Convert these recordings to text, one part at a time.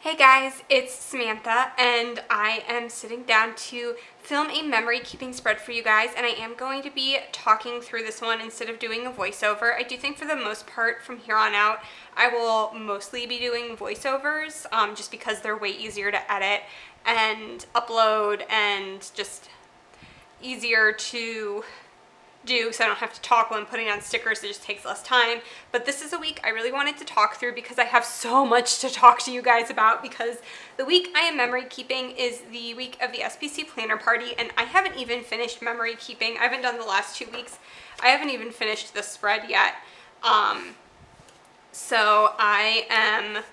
Hey guys, it's Samantha and I am sitting down to film a memory keeping spread for you guys, and I am going to be talking through this one instead of doing a voiceover. I do think for the most part from here on out I will mostly be doing voiceovers just because they're way easier to edit and upload and just easier to do, so I don't have to talk while I'm putting on stickers. It just takes less time. But this is a week I really wanted to talk through because I have so much to talk to you guys about, because the week I am memory keeping is the week of the SPC planner party, and I haven't even finished memory keeping. I haven't done the last 2 weeks. I haven't even finished the spread yet. So I am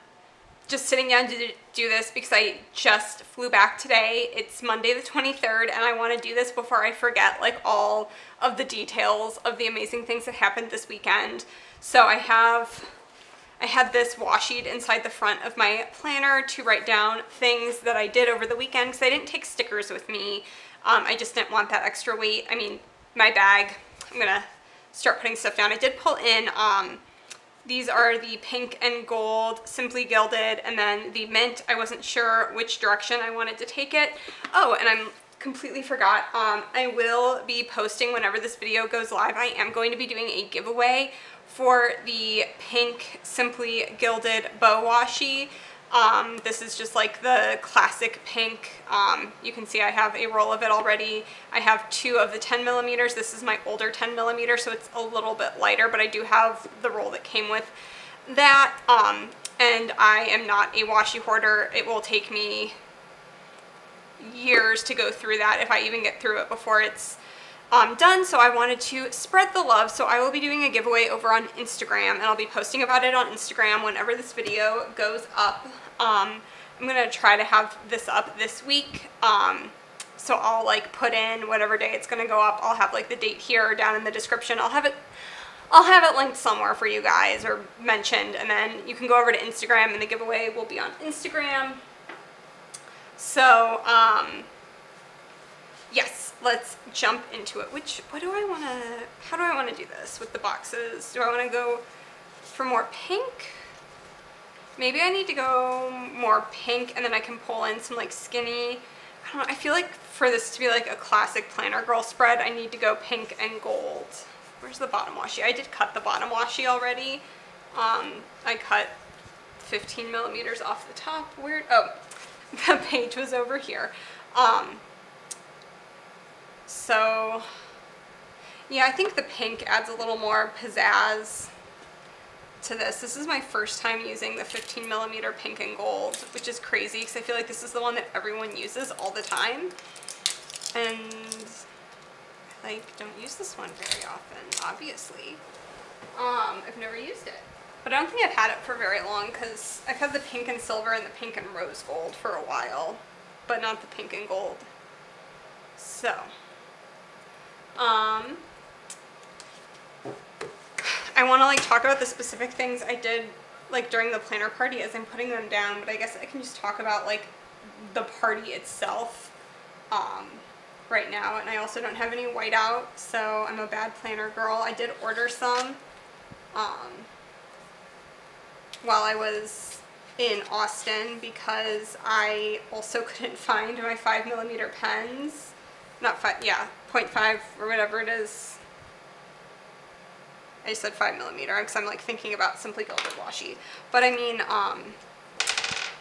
just sitting down to do this because I just flew back today. It's Monday the 23rd, and I want to do this before I forget like all of the details of the amazing things that happened this weekend. So I had this washi inside the front of my planner to write down things that I did over the weekend because I didn't take stickers with me. I just didn't want that extra weight. I mean, my bag, I'm gonna start putting stuff down. I did pull in these are the pink and gold Simply Gilded, and then the mint. I wasn't sure which direction I wanted to take it. Oh, and I completely forgot. I will be posting whenever this video goes live. I am going to be doing a giveaway for the pink Simply Gilded bow washi. This is just like the classic pink. You can see I have a roll of it already. I have 2 of the 10 millimeters. This is my older 10 millimeter, so it's a little bit lighter, but I do have the roll that came with that. And I am not a washi hoarder. It will take me years to go through that if I even get through it before it's done. So I wanted to spread the love, so I will be doing a giveaway over on Instagram, and I'll be posting about it on Instagram whenever this video goes up. I'm gonna try to have this up this week, so I'll like put in whatever day it's gonna go up. I'll have like the date here or down in the description. I'll have it linked somewhere for you guys or mentioned, and then you can go over to Instagram and the giveaway will be on Instagram. So yes, let's jump into it. How do I want to do this with the boxes? Do I want to go for more pink? Maybe I need to go more pink, and then I can pull in some like skinny, I don't know, I feel like for this to be like a classic planner girl spread, I need to go pink and gold. Where's the bottom washi? I did cut the bottom washi already. I cut 15 millimeters off the top. Oh, the page was over here. So yeah, I think the pink adds a little more pizzazz to this. This is my first time using the 15 millimeter pink and gold, which is crazy because I feel like this is the one that everyone uses all the time, and I like don't use this one very often, obviously. I've never used it, but I don't think I've had it for very long because I've had the pink and silver and the pink and rose gold for a while, but not the pink and gold. So I want to like talk about the specific things I did like during the planner party as I'm putting them down, but I guess I can just talk about like the party itself right now. And I also don't have any whiteout, so I'm a bad planner girl. I did order some while I was in Austin because I also couldn't find my 5 millimeter pens. Not 5, yeah, 0.5 or whatever it is. I just said 5 millimeter because I'm like thinking about Simply Gilded washi. But I mean,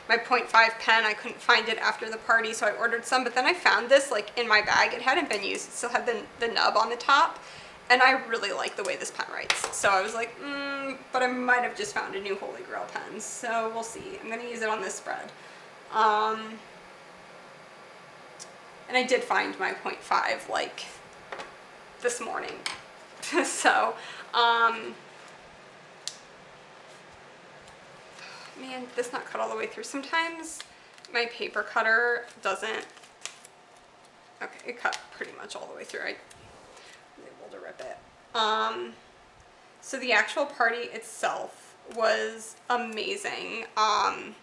my 0.5 pen, I couldn't find it after the party, so I ordered some. But then I found this like in my bag. It hadn't been used. It still had the nub on the top. And I really like the way this pen writes. So I was like, but I might have just found a new Holy Grail pen. So we'll see. I'm going to use it on this spread. And I did find my 0.5 like this morning. So, man, this not cut all the way through. Sometimes my paper cutter doesn't, okay, it cut pretty much all the way through. I was able to rip it. So the actual party itself was amazing. I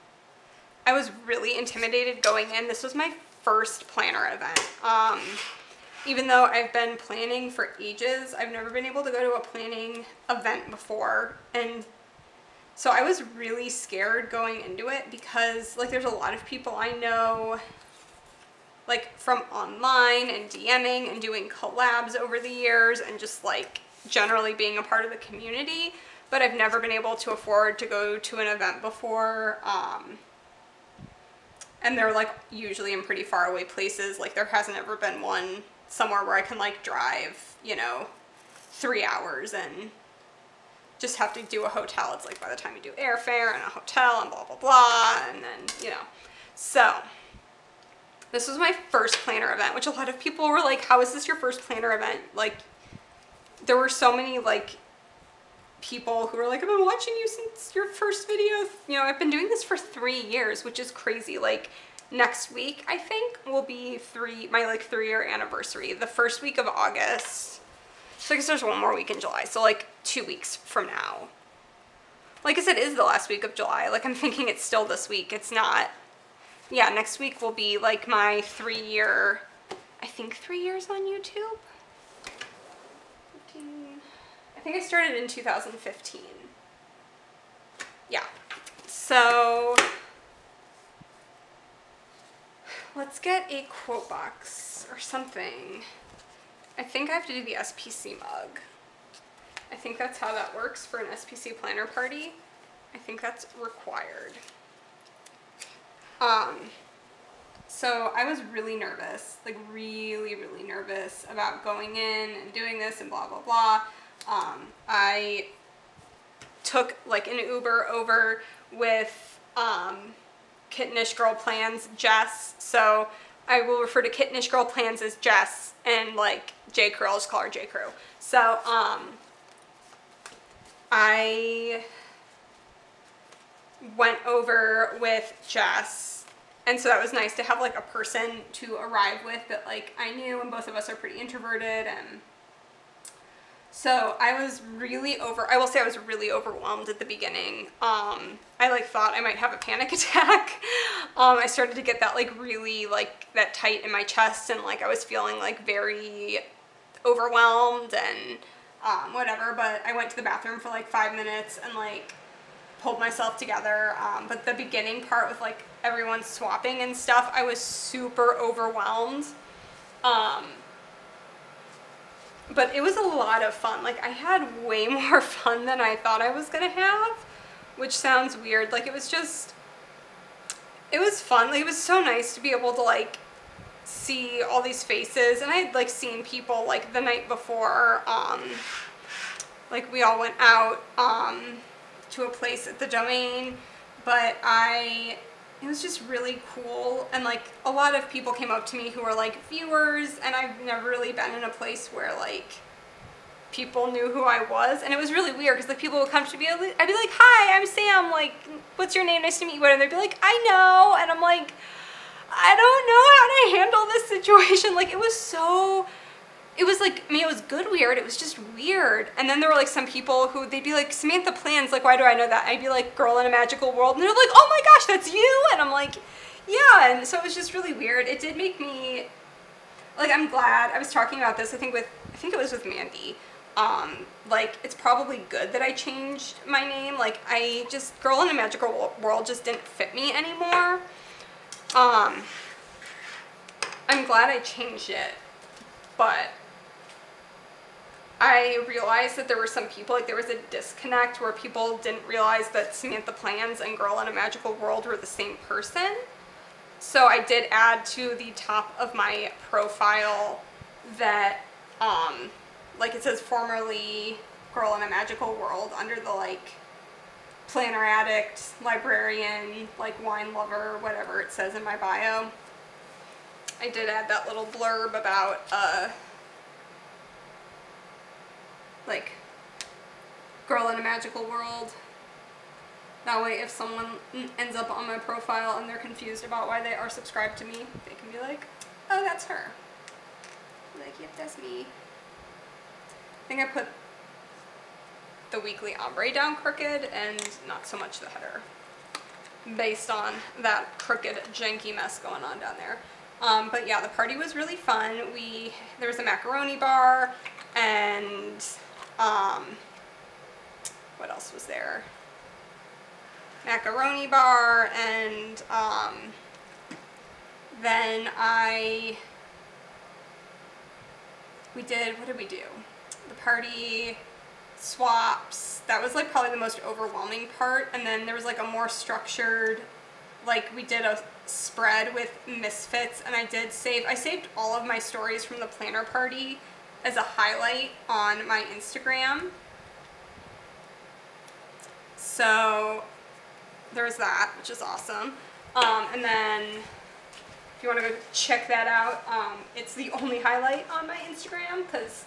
was really intimidated going in. This was my first planner event. Even though I've been planning for ages, I've never been able to go to a planning event before, and So I was really scared going into it because like there's a lot of people I know like from online and DMing and doing collabs over the years and just like generally being a part of the community, but I've never been able to afford to go to an event before. And they're like usually in pretty far away places. Like there hasn't ever been one somewhere where I can like drive, you know, 3 hours and just have to do a hotel. It's like by the time you do airfare and a hotel and blah, blah, blah. And then, you know, so this was my first planner event, which a lot of people were like, how is this your first planner event? Like there were so many like people who were like, I've been watching you since your first video. You know, I've been doing this for 3 years, which is crazy. Like next week, I think will be my like 3-year anniversary, the first week of August. So I guess there's one more week in July. So like 2 weeks from now. Like I said, it is the last week of July. Like I'm thinking it's still this week. It's not. Yeah, next week will be like my 3-year, I think 3 years on YouTube. 15. I think I started in 2015. Yeah. So let's get a quote box or something. I think I have to do the SPC mug. I think that's how that works for an SPC planner party. I think that's required. So I was really nervous, like really, really nervous about going in and doing this and blah, blah, blah. I took like an Uber over with Kittenish Girl Plans Jess. So I will refer to Kittenish Girl Plans as Jess, and like J Crew, I'll just call her J Crew. So I went over with Jess, and so that was nice to have like a person to arrive with that like I knew, and both of us are pretty introverted, and so I was really I will say I was really overwhelmed at the beginning. I like thought I might have a panic attack. I started to get that like really like that tight in my chest, and like I was feeling like very overwhelmed and whatever, but I went to the bathroom for like 5 minutes and like pulled myself together. But the beginning part with like everyone swapping and stuff, I was super overwhelmed. But it was a lot of fun. Like I had way more fun than I thought I was gonna have, which sounds weird. Like it was fun. Like it was so nice to be able to like see all these faces, and I had like seen people like the night before. Like we all went out to a place at the Domain, but it was just really cool, and like a lot of people came up to me who were like viewers, and I've never really been in a place where like people knew who I was, and it was really weird because like people would come to me, I'd be like, hi, I'm Sam, like what's your name, nice to meet you, and they'd be like, I know, and I'm like, I don't know how to handle this situation. Like it was like, I mean, it was good weird, it was just weird. And then there were like some people who, they'd be like, Samantha Plans, like why do I know that? I'd be like, girl in a magical world, and they're like, oh my gosh, that's you? And I'm like, yeah. And so it was just really weird. It did make me, like, I'm glad, I was talking about this, I think it was with Mandy. Like it's probably good that I changed my name. Like Girl in a Magical World just didn't fit me anymore. I'm glad I changed it, but I realized that there were some people, like there was a disconnect where people didn't realize that Samantha Plans and Girl in a Magical World were the same person. So I did add to the top of my profile that, like it says formerly Girl in a Magical World under the like planner addict, librarian, like wine lover, whatever it says in my bio. I did add that little blurb about, like, Girl in a Magical World. That way if someone ends up on my profile and they're confused about why they are subscribed to me, they can be like, oh, that's her. Like, yep, that's me. I think I put the weekly ombre down crooked and not so much the header, based on that crooked, janky mess going on down there. But yeah, the party was really fun. There was a macaroni bar, and what else was there? macaroni bar, and then we did, what did we do? The party swaps. That was like probably the most overwhelming part, and then there was like a more structured, like we did a spread with misfits, and I saved all of my stories from the planner party as a highlight on my Instagram. So there was that, which is awesome. And then if you want to go check that out, it's the only highlight on my Instagram because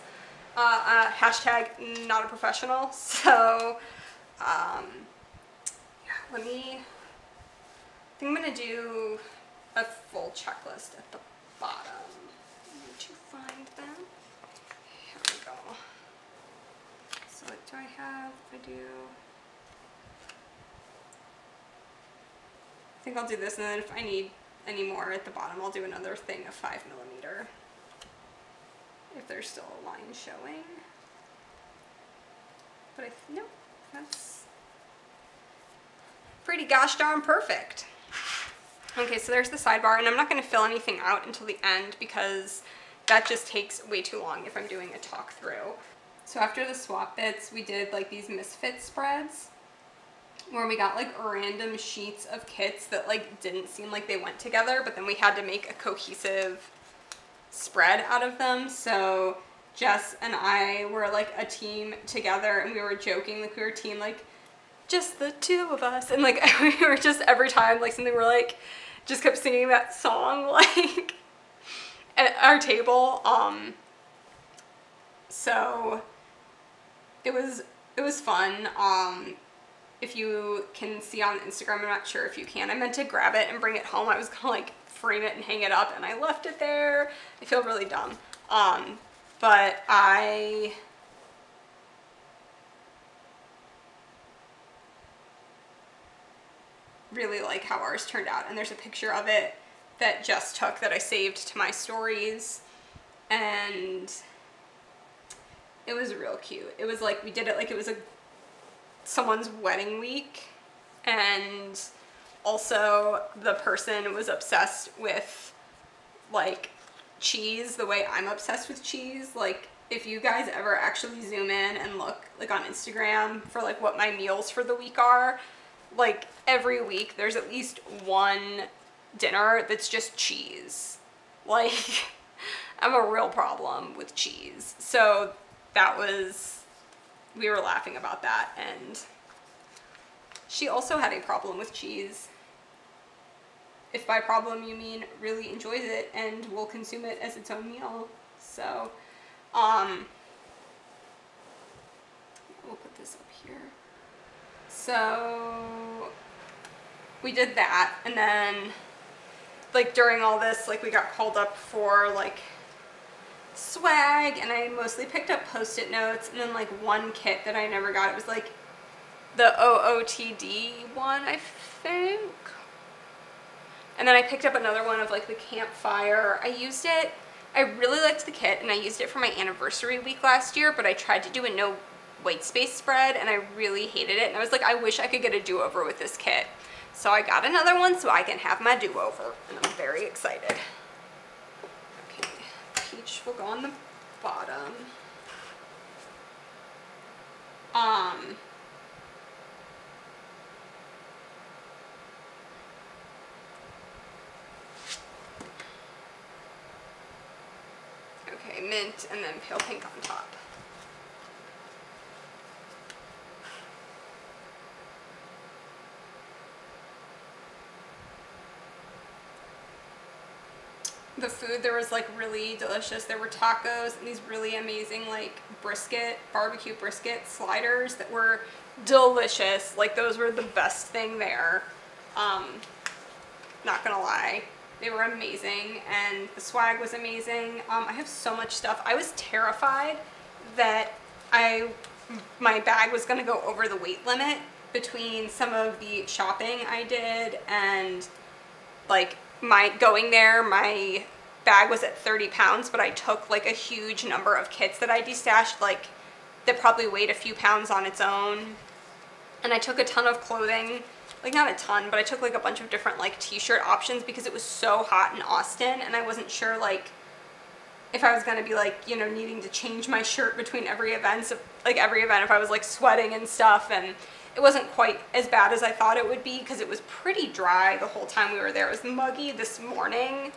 hashtag not a professional. So yeah, I think I'm going to do a full checklist at the bottom. I need to find them. Here we go. So what do I have? I think I'll do this, and then if I need any more at the bottom, I'll do another thing of 5mm. If there's still a line showing. But no, that's pretty gosh darn perfect. Okay, so there's the sidebar, and I'm not going to fill anything out until the end because that just takes way too long if I'm doing a talk through. So after the swap bits, we did like these misfit spreads where we got like random sheets of kits that like didn't seem like they went together, but then we had to make a cohesive spread out of them. So Jess and I were like a team together, and we were joking like we were a team, like just the two of us, and like we were just every time like something, we're like just kept singing that song like at our table. So it was fun. If you can see on Instagram, I'm not sure if you can, I meant to grab it and bring it home. I was gonna like frame it and hang it up, and I left it there. I feel really dumb. But I really like how ours turned out, and there's a picture of it that Jess took that I saved to my stories, and it was real cute. It was like, we did it like it was someone's wedding week, and also the person was obsessed with like cheese the way I'm obsessed with cheese. Like if you guys ever actually zoom in and look like on Instagram for like what my meals for the week are, like every week there's at least one dinner that's just cheese. Like I have a real problem with cheese. So we were laughing about that, and she also had a problem with cheese. If by problem you mean really enjoys it and will consume it as its own meal. So, we'll put this up here. So, we did that, and then, like, during all this, like, we got called up for, like, swag, and I mostly picked up Post-it notes, and then, like, one kit that I never got, it was, like, the OOTD one, I think. And then I picked up another one of like the campfire. I used it, I really liked the kit, and I used it for my anniversary week last year, but I tried to do a no white space spread, and I really hated it. And I was like, I wish I could get a do-over with this kit. So I got another one so I can have my do-over, and I'm very excited. Okay, peach will go on the bottom. Okay, mint, and then pale pink on top. The food there was like really delicious. There were tacos and these really amazing like barbecue brisket sliders that were delicious. Like those were the best thing there. Not gonna lie. They were amazing, and the swag was amazing. I have so much stuff. I was terrified that my bag was gonna go over the weight limit between some of the shopping I did and like going there. My bag was at 30 pounds, but I took like a huge number of kits that I destashed, like that probably weighed a few pounds on its own. And I took a ton of clothing like not a ton, but I took like a bunch of different like t-shirt options because it was so hot in Austin, and I wasn't sure like if I was gonna be like, you know, needing to change my shirt between every event, if I was like sweating and stuff. And it wasn't quite as bad as I thought it would be because it was pretty dry the whole time we were there. It was muggy this morning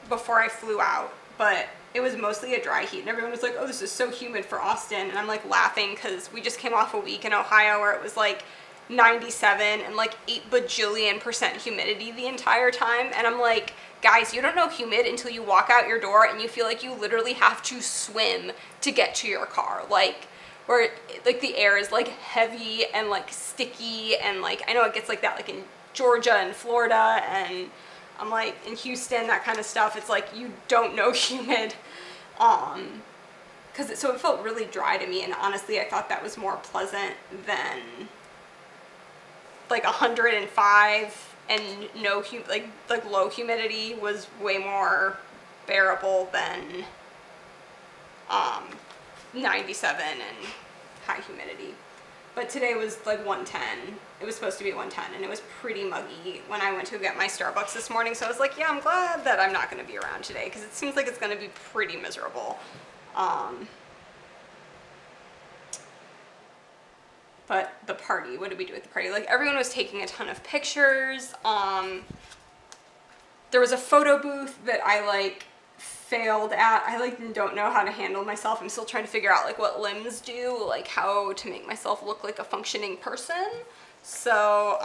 before I flew out, but it was mostly a dry heat, and everyone was like, oh, this is so humid for Austin. And I'm like laughing because we just came off a week in Ohio where it was like 97 and like 8 bajillion% humidity the entire time. And I'm like, guys, you don't know humid until you walk out your door and you feel like you literally have to swim to get to your car. Like, where like the air is like heavy and like sticky, and like I know it gets like that like in Georgia and Florida, and I'm like in Houston, that kind of stuff. It's like you don't know humid, so it felt really dry to me. And honestly, I thought that was more pleasant than like 105 and no like low humidity was way more bearable than 97 and high humidity. But today was like 110. It was supposed to be 110, and it was pretty muggy when I went to get my Starbucks this morning. So I was like, yeah, I'm glad that I'm not going to be around today because it seems like it's going to be pretty miserable. But the party, what did we do at the party? Like everyone was taking a ton of pictures. There was a photo booth that I like failed at. I like don't know how to handle myself. I'm still trying to figure out like what limbs do, like how to make myself look like a functioning person. So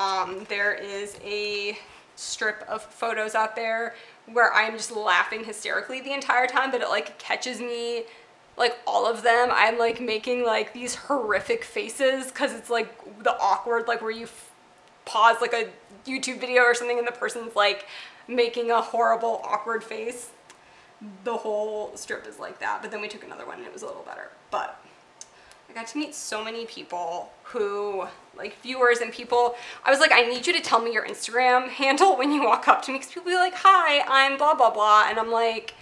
there is a strip of photos out there where I'm just laughing hysterically the entire time, but it like catches me, like all of them. I'm like making like these horrific faces because it's like the awkward, like where you pause like a YouTube video or something and the person's like making a horrible awkward face. The whole strip is like that, but then we took another one and it was a little better. But I got to meet so many people who, like viewers and people, I was like, I need you to tell me your Instagram handle when you walk up to me, because people be like, hi, I'm blah, blah, blah. And I'm like,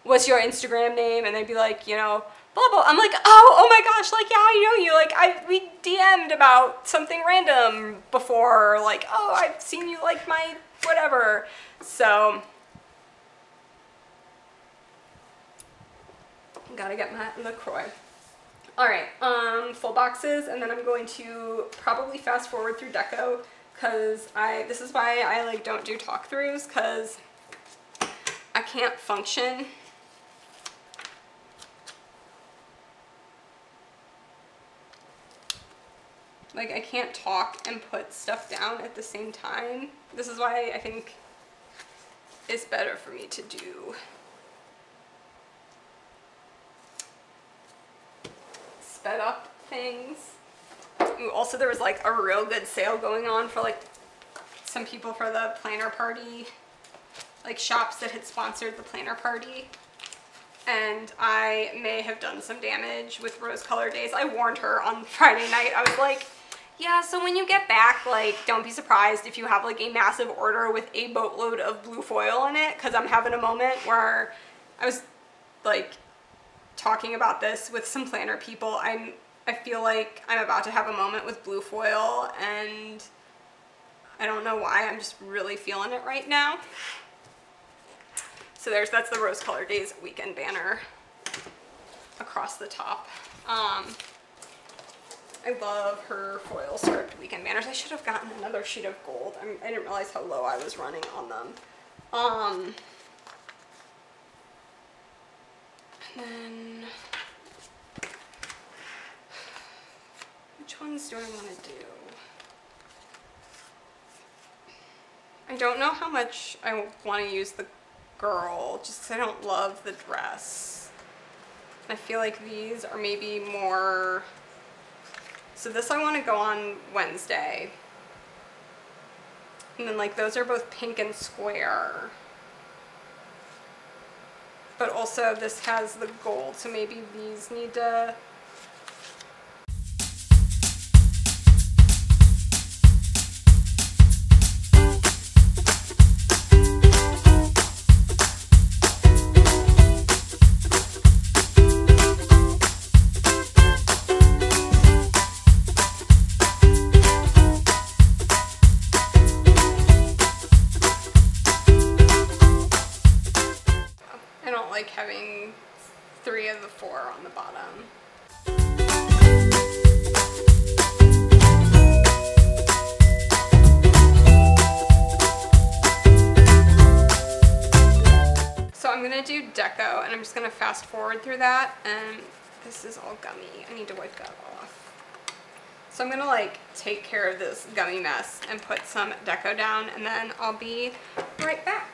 what's your Instagram name? And they'd be like, you know, blah, blah. I'm like, oh my gosh, like, yeah, I know you. Like, we DM'd about something random before. Like, oh, I've seen you like my whatever. So gotta get my LaCroix. All right, full boxes, and then I'm going to probably fast forward through deco because this is why I like don't do talk throughs, because I can't function. Like I can't talk and put stuff down at the same time. This is why I think it's better for me to do sped up things. Ooh, also there was like a real good sale going on for like some people for the planner party, like shops that had sponsored the planner party, and I may have done some damage with rose color days. I warned her on Friday night. I was like, yeah, so when you get back, like don't be surprised if you have like a massive order with a boatload of blue foil in it, because I'm having a moment where I was like talking about this with some planner people. I feel like I'm about to have a moment with blue foil, and I don't know why. I'm just really feeling it right now. So that's the Rose Color Days weekend banner across the top. I love her foil script weekend banners. I should have gotten another sheet of gold. I didn't realize how low I was running on them. And then, which ones do I want to do? I don't know how much I want to use the girl, just because I don't love the dress. I feel like these are maybe more, so this I want to go on Wednesday. And then like those are both pink and square. But also this has the gold, so maybe these need to like having 3 of the 4 on the bottom. So I'm gonna do deco, and I'm just gonna fast forward through that, and this is all gummy. I need to wipe that off. So I'm gonna like take care of this gummy mess and put some deco down, and then I'll be right back.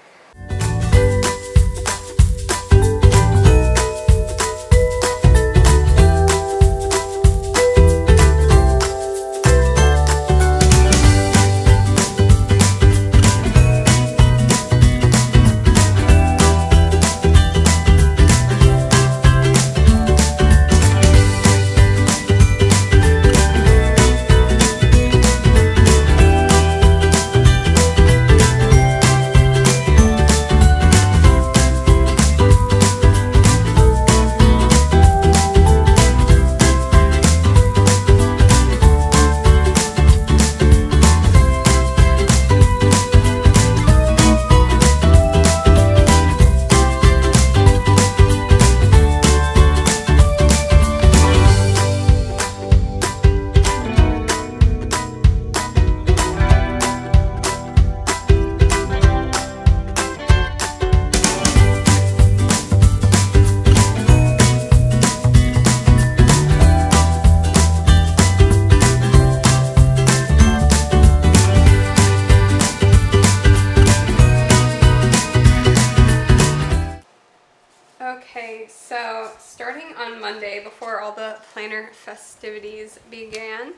Okay, so starting on Monday, before all the planner festivities began,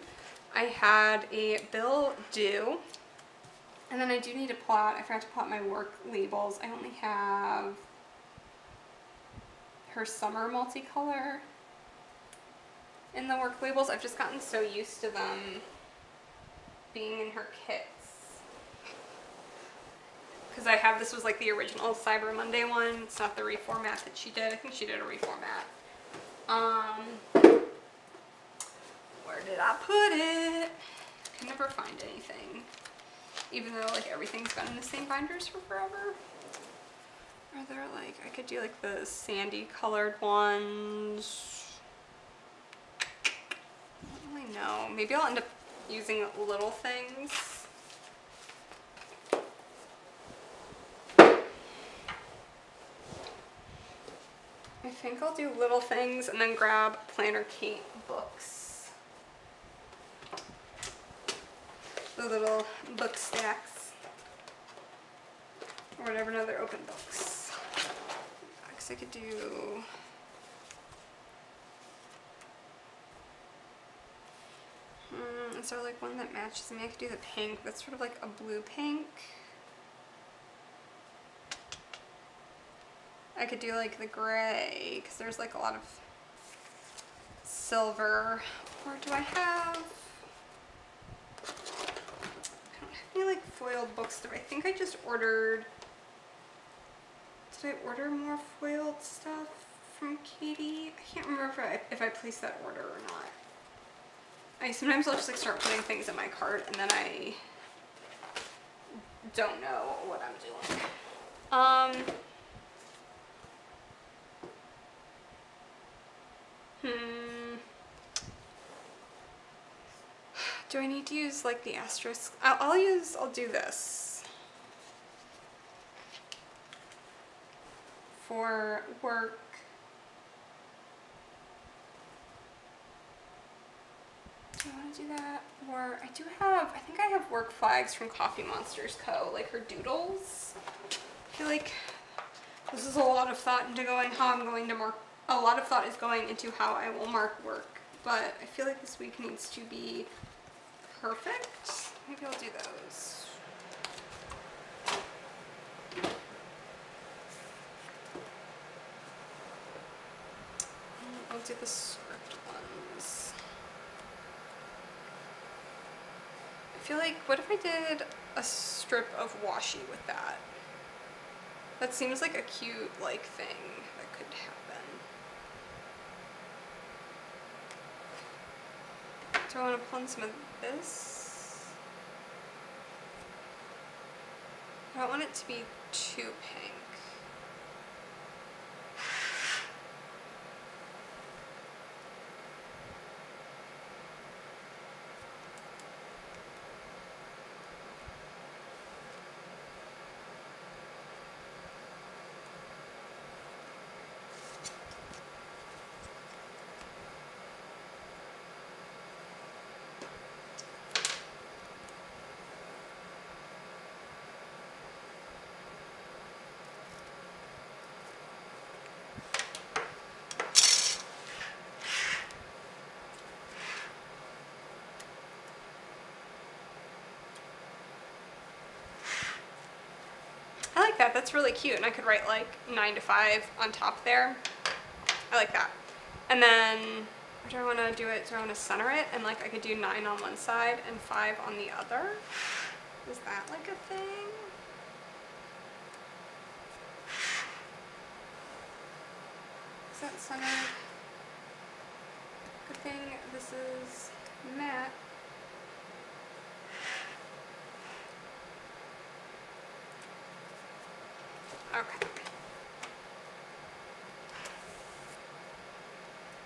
I had a bill due, and then I do need to pull out, I forgot to pull out my work labels. I only have her summer multicolor in the work labels. I've just gotten so used to them being in her kits. Because I have, this was like the original Cyber Monday one. It's not the reformat that she did. I think she did a reformat. Where did I put it? I can never find anything. Even though like everything's been in the same binders for forever. Are there like, I could do like the sandy colored ones. I don't really know. Maybe I'll end up using little things. I think I'll do little things and then grab Planner Kate books. The little book stacks. Or whatever, no, they're open books. Because I could do... is there like one that matches me? I could do the pink. That's sort of like a blue pink. I could do like the gray, because there's like a lot of silver. Or do I have... I don't have any like foiled books that I think I just ordered. Did I order more foiled stuff from Katie? I can't remember if I placed that order or not. Sometimes I'll just like start putting things in my cart and then I don't know what I'm doing. Do I need to use like the asterisk? I'll do this. For work. Do I want to do that? Or I think I have work flags from Coffee Monsters Co. Like her doodles. I feel like this is a lot of thought into how I'm going to mark. A lot of thought is going into how I will mark work, but I feel like this week needs to be perfect. Maybe I'll do those. I'll do the script ones. I feel like, what if I did a strip of washi with that? That seems like a cute like thing that could happen. Do I want to pull in some of this? I don't want it to be too pink. I like that. That's really cute. And I could write like 9 to 5 on top there. I like that. And then, or do I want to do it, do I want to center it? And like I could do 9 on one side and 5 on the other. Is that like a thing? Is that centered? Good thing this is matte. Okay.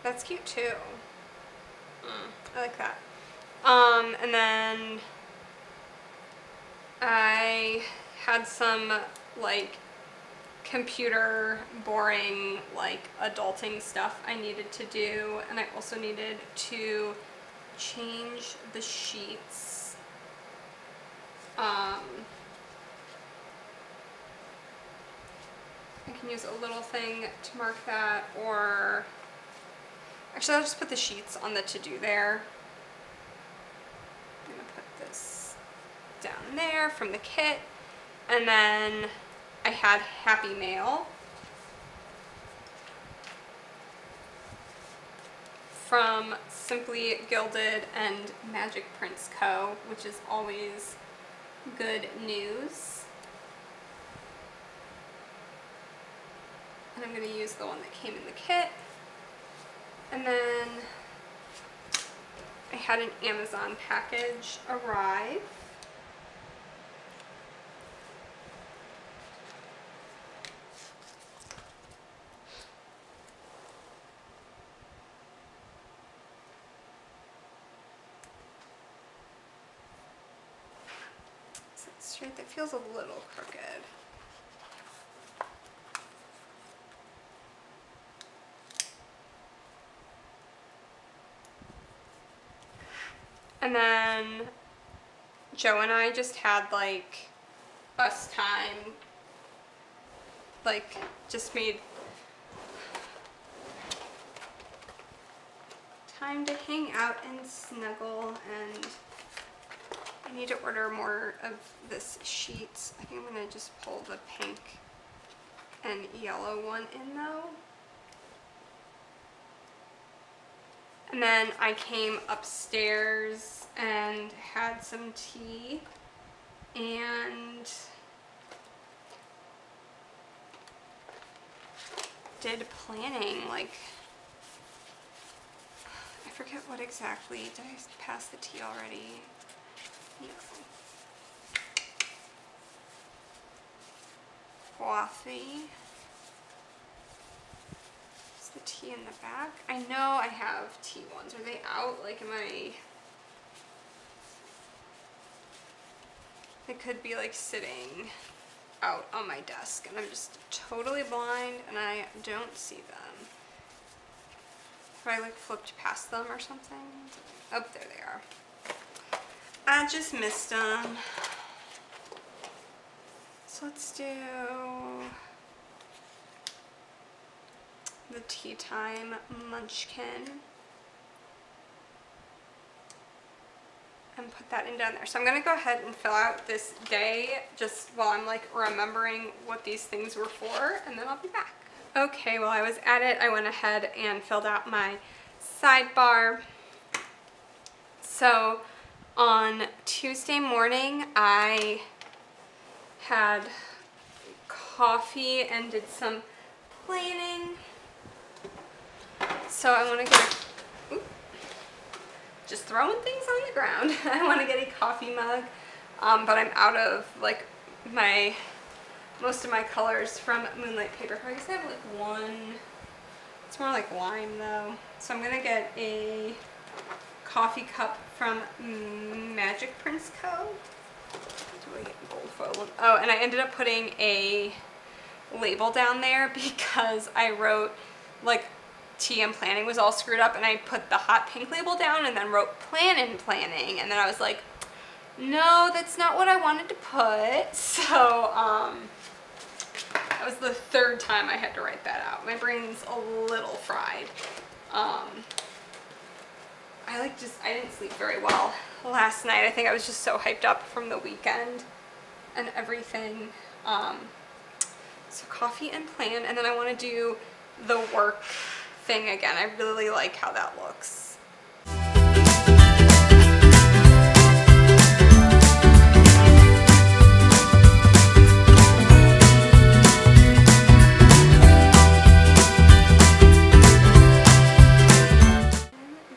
That's cute too. I like that. And then I had some like computer boring like adulting stuff I needed to do, and I also needed to change the sheets. I can use a little thing to mark that, or actually I'll just put the sheets on the to-do there. I'm gonna put this down there from the kit, and then I had Happy Mail from Simply Gilded and Magic Prints Co., which is always good news. And I'm going to use the one that came in the kit. And then I had an Amazon package arrive. Set it straight. That feels a little crooked. And then Joe and I just had like us time, like just made time to hang out and snuggle, and I need to order more of this sheet. I think I'm gonna just pull the pink and yellow one in though. And then I came upstairs and had some tea and did planning. Like, I forget what exactly. Did I pass the tea already? No. Coffee. The tea in the back. I know I have tea ones. Are they out? Like, am I... They could be like sitting out on my desk and I'm just totally blind and I don't see them. Have I like flipped past them or something? Oh, there they are. I just missed them. So let's do the tea time munchkin and put that in down there. So I'm gonna go ahead and fill out this day just while I'm like remembering what these things were for, and then I'll be back. Okay, while I was at it, I went ahead and filled out my sidebar. So on Tuesday morning, I had coffee and did some planning. So I want to get just throwing things on the ground. I want to get a coffee mug, but I'm out of like most of my colors from Moonlight Paper. I guess I have like one. It's more like lime though. So I'm gonna get a coffee cup from Magic Prints Co. Do I get gold foil? Oh, and I ended up putting a label down there because I wrote like tea and planning was all screwed up, and I put the hot pink label down and then wrote planning, and then I was like, no, that's not what I wanted to put. So that was the third time I had to write that out. My brain's a little fried. I didn't sleep very well last night. I think I was just so hyped up from the weekend and everything. So coffee and plan, and then I want to do the work thing again. I really like how that looks.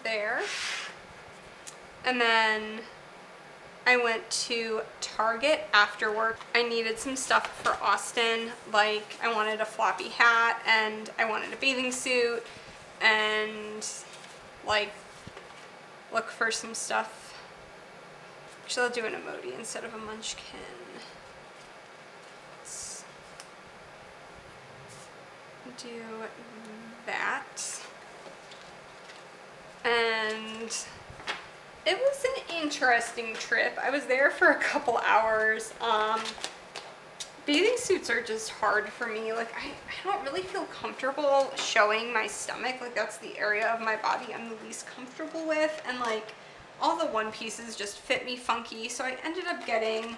There. And then I went to Target after work. I needed some stuff for Austin, like I wanted a floppy hat and I wanted a bathing suit and like look for some stuff. Actually, I'll do an emoji instead of a munchkin. Let's do that. And it was an interesting trip. I was there for a couple hours. Bathing suits are just hard for me. Like I don't really feel comfortable showing my stomach. Like that's the area of my body I'm the least comfortable with. And like all the one pieces just fit me funky. So I ended up getting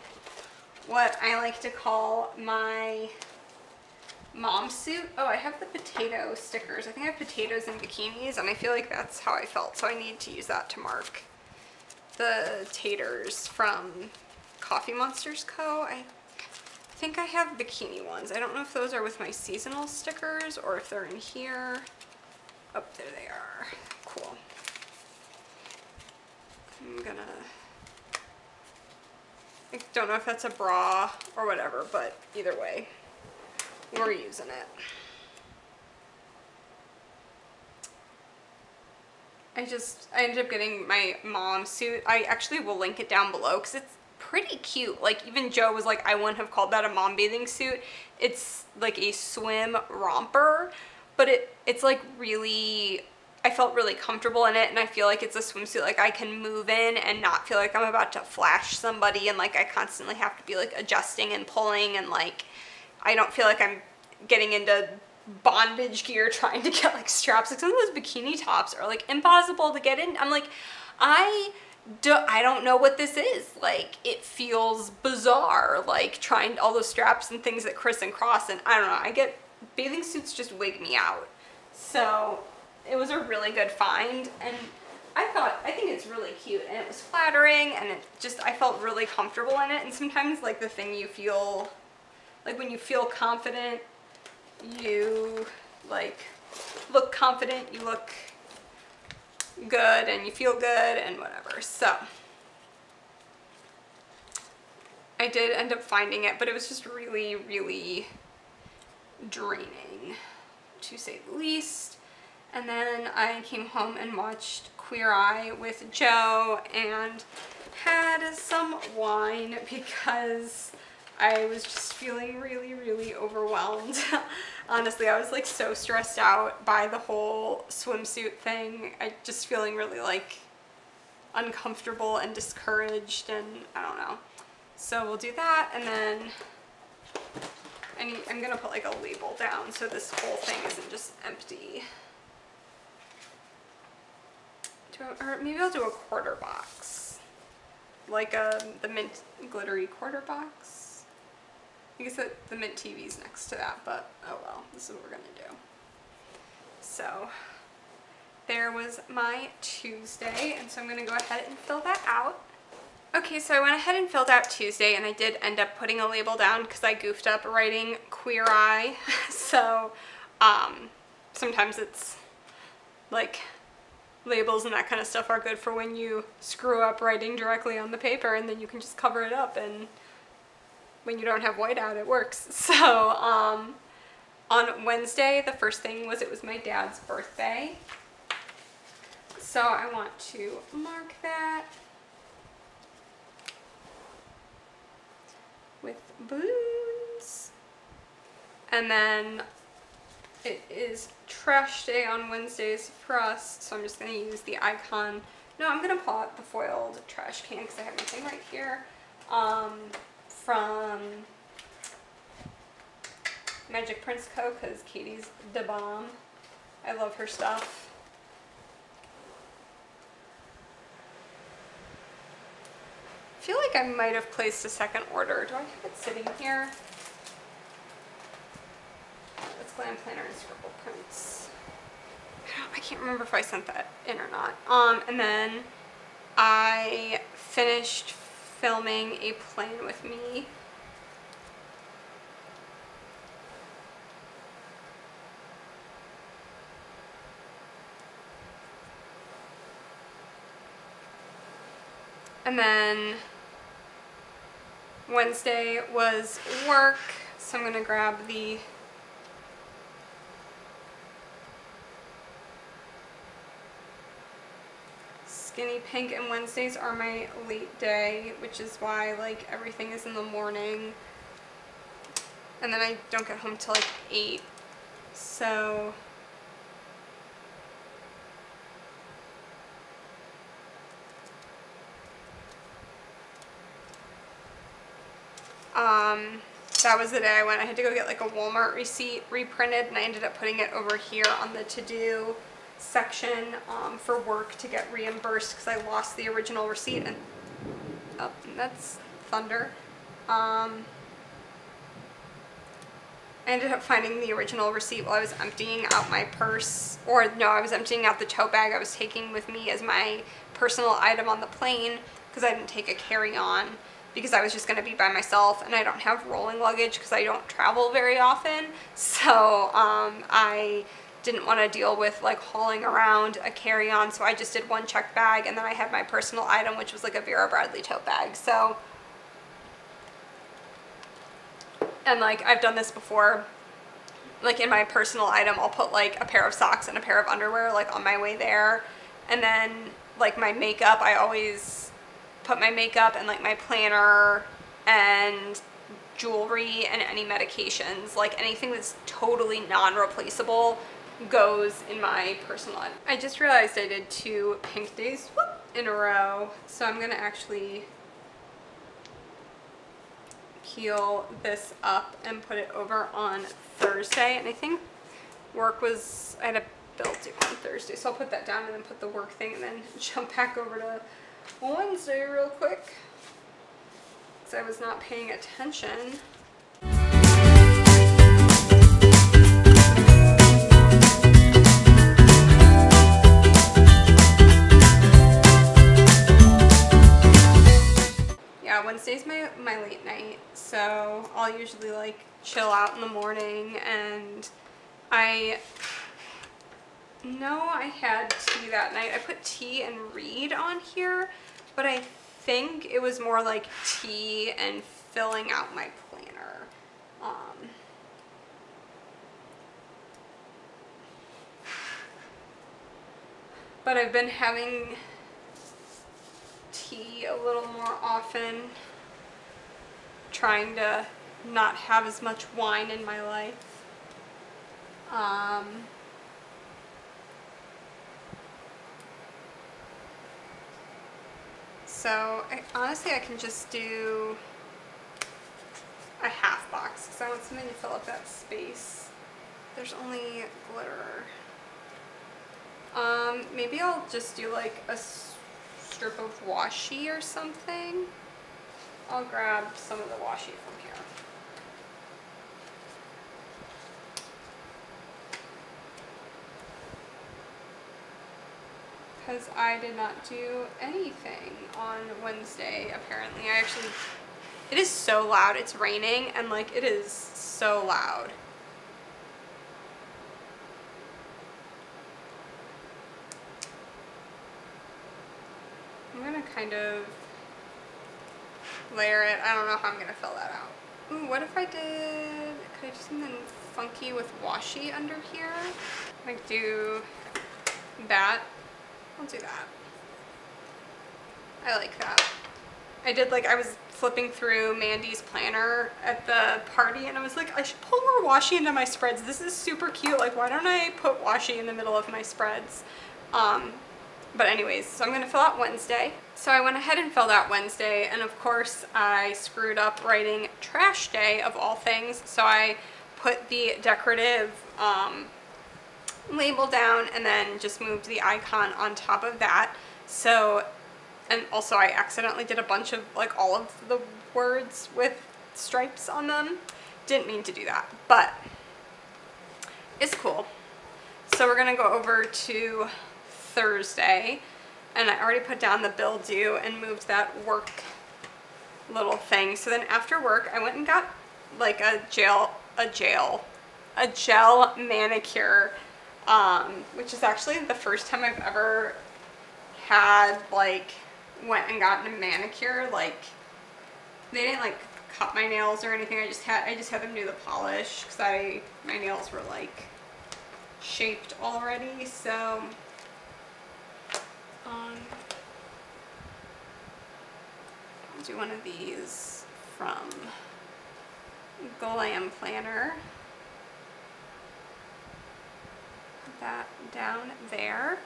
what I like to call my mom suit. Oh, I have the potato stickers. I think I have potatoes and bikinis, and I feel like that's how I felt. So I need to use that to mark the taters from Coffee Monsters Co. I think I have bikini ones. I don't know if those are with my seasonal stickers or if they're in here. Oh, there they are. Cool. I don't know if that's a bra or whatever, but either way, we're using it. I ended up getting my mom suit. I actually will link it down below because it's pretty cute. Like even Joe was like, I wouldn't have called that a mom bathing suit. It's like a swim romper, but it's like really, I felt really comfortable in it, and I feel like it's a swimsuit like I can move in and not feel like I'm about to flash somebody and like I constantly have to be like adjusting and pulling, and like I don't feel like I'm getting into bondage gear trying to get like straps. Like some of those bikini tops are like impossible to get in. I'm like, I don't know what this is. Like it feels bizarre, like trying all those straps and things that crisscross, and I don't know, I get bathing suits just wig me out. So it was a really good find, and I think it's really cute, and it was flattering, and it just, I felt really comfortable in it. And sometimes like the thing you feel, like when you feel confident, you like look confident, you look good, and you feel good and whatever. So I did end up finding it, but it was just really, really draining to say the least. And then I came home and watched Queer Eye with Joe and had some wine because I was just feeling really, really overwhelmed. Honestly, I was like so stressed out by the whole swimsuit thing. I just feeling really like uncomfortable and discouraged, and I don't know. So we'll do that, and then I'm gonna put like a label down so this whole thing isn't just empty. Or maybe I'll do a quarter box, like the mint glittery quarter box. I guess that the mint TV's next to that, but oh well, this is what we're gonna do. So there was my Tuesday, and so I'm gonna go ahead and fill that out. Okay, so I went ahead and filled out Tuesday, and I did end up putting a label down because I goofed up writing Queer Eye. So sometimes it's like labels and that kind of stuff are good for when you screw up writing directly on the paper, and then you can just cover it up, and when you don't have whiteout, it works. So on Wednesday, the first thing was it was my dad's birthday. So I want to mark that with balloons. And then it is trash day on Wednesdays for us, so I'm just going to use the icon. No, I'm going to pull out the foiled trash can because I have my thing right here. From Magic Prince Co. because Katie's the bomb. I love her stuff. I feel like I might have placed a second order. Do I have it sitting here? Glam Planner and Scribble Prints. I can't remember if I sent that in or not. And then I finished filming A Plan With Me. And then Wednesday was work, so I'm gonna grab the Skinny Pink, and Wednesdays are my late day, which is why like everything is in the morning, and then I don't get home till like 8, so that was the day I went. I had to go get like a Walmart receipt reprinted, and I ended up putting it over here on the to-do section for work to get reimbursed because I lost the original receipt. And oh, that's thunder. I ended up finding the original receipt while I was emptying out my purse, or no, I was emptying out the tote bag I was taking with me as my personal item on the plane, because I didn't take a carry-on because I was just going to be by myself, and I don't have rolling luggage because I don't travel very often. So I didn't want to deal with like hauling around a carry-on, so I just did one checked bag, and then I had my personal item, which was like a Vera Bradley tote bag. So, and like I've done this before, like in my personal item I'll put like a pair of socks and a pair of underwear like on my way there, and then like my makeup, I always put my makeup and like my planner and jewelry and any medications, like anything that's totally non-replaceable goes in my personal item. I just realized I did 2 pink days in a row, so I'm gonna actually peel this up and put it over on Thursday. And I think work was, I had a bill due on Thursday, so I'll put that down and then put the work thing and then jump back over to Wednesday real quick, because I was not paying attention. Yeah, Wednesday's my late night, so I'll usually like chill out in the morning, and I know I had tea that night. I put tea and read on here, but I think it was more like tea and filling out my planner. But I've been having tea a little more often, trying to not have as much wine in my life. So honestly I can just do a half box because I want something to fill up that space. There's only glitter. Maybe I'll just do like a strip of washi or something. I'll grab some of the washi from here. Because I did not do anything on Wednesday, apparently. It is so loud. It's raining, and like it is so loud. I'm gonna kind of layer it. I don't know how I'm gonna fill that out. Ooh, what if I did, could I do something funky with washi under here? Like do that. I'll do that. I like that. I did like, I was flipping through Mandy's planner at the party, and I was like, I should pull more washi into my spreads. This is super cute. Like, why don't I put washi in the middle of my spreads? But anyways, so I'm gonna fill out Wednesday. So I went ahead and filled out Wednesday, and of course I screwed up writing trash day of all things. So I put the decorative label down and then just moved the icon on top of that. So, and also I accidentally did a bunch of like all of the words with stripes on them. Didn't mean to do that, but is cool. So we're gonna go over to Thursday, and I already put down the bill due and moved that work little thing. So then after work, I went and got like a gel manicure, which is actually the first time I've ever had like went and gotten a manicure. Like they didn't like cut my nails or anything. I just had them do the polish because my nails were like shaped already. So I'll do one of these from Glam Planner. Put that down there,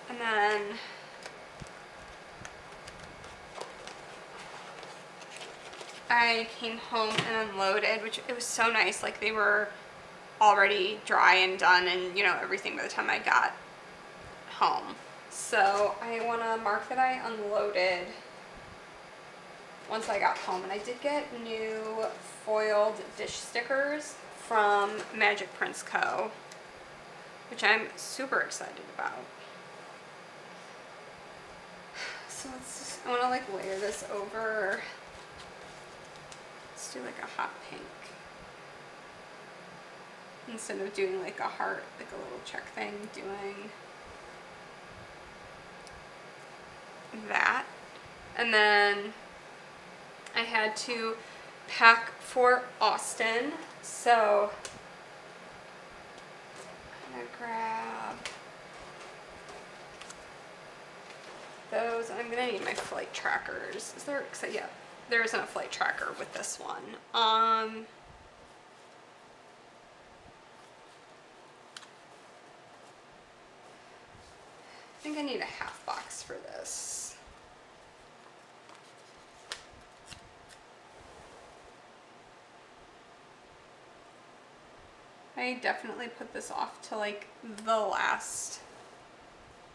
and then I came home and unloaded, which it was so nice. Like they were already dry and done and, you know, everything by the time I got home. So I want to mark that I unloaded once I got home. And I did get new foiled dish stickers from Magic Prints Co., which I'm super excited about. So I want to like layer this over. Let's do like a hot pink. Instead of doing like a heart, like a little check thing, doing that. And then I had to pack for Austin, so I'm gonna grab those. I'm gonna need my flight trackers. Is there, yeah, there isn't a flight tracker with this one. I think I need a half box for this. I definitely put this off to like the last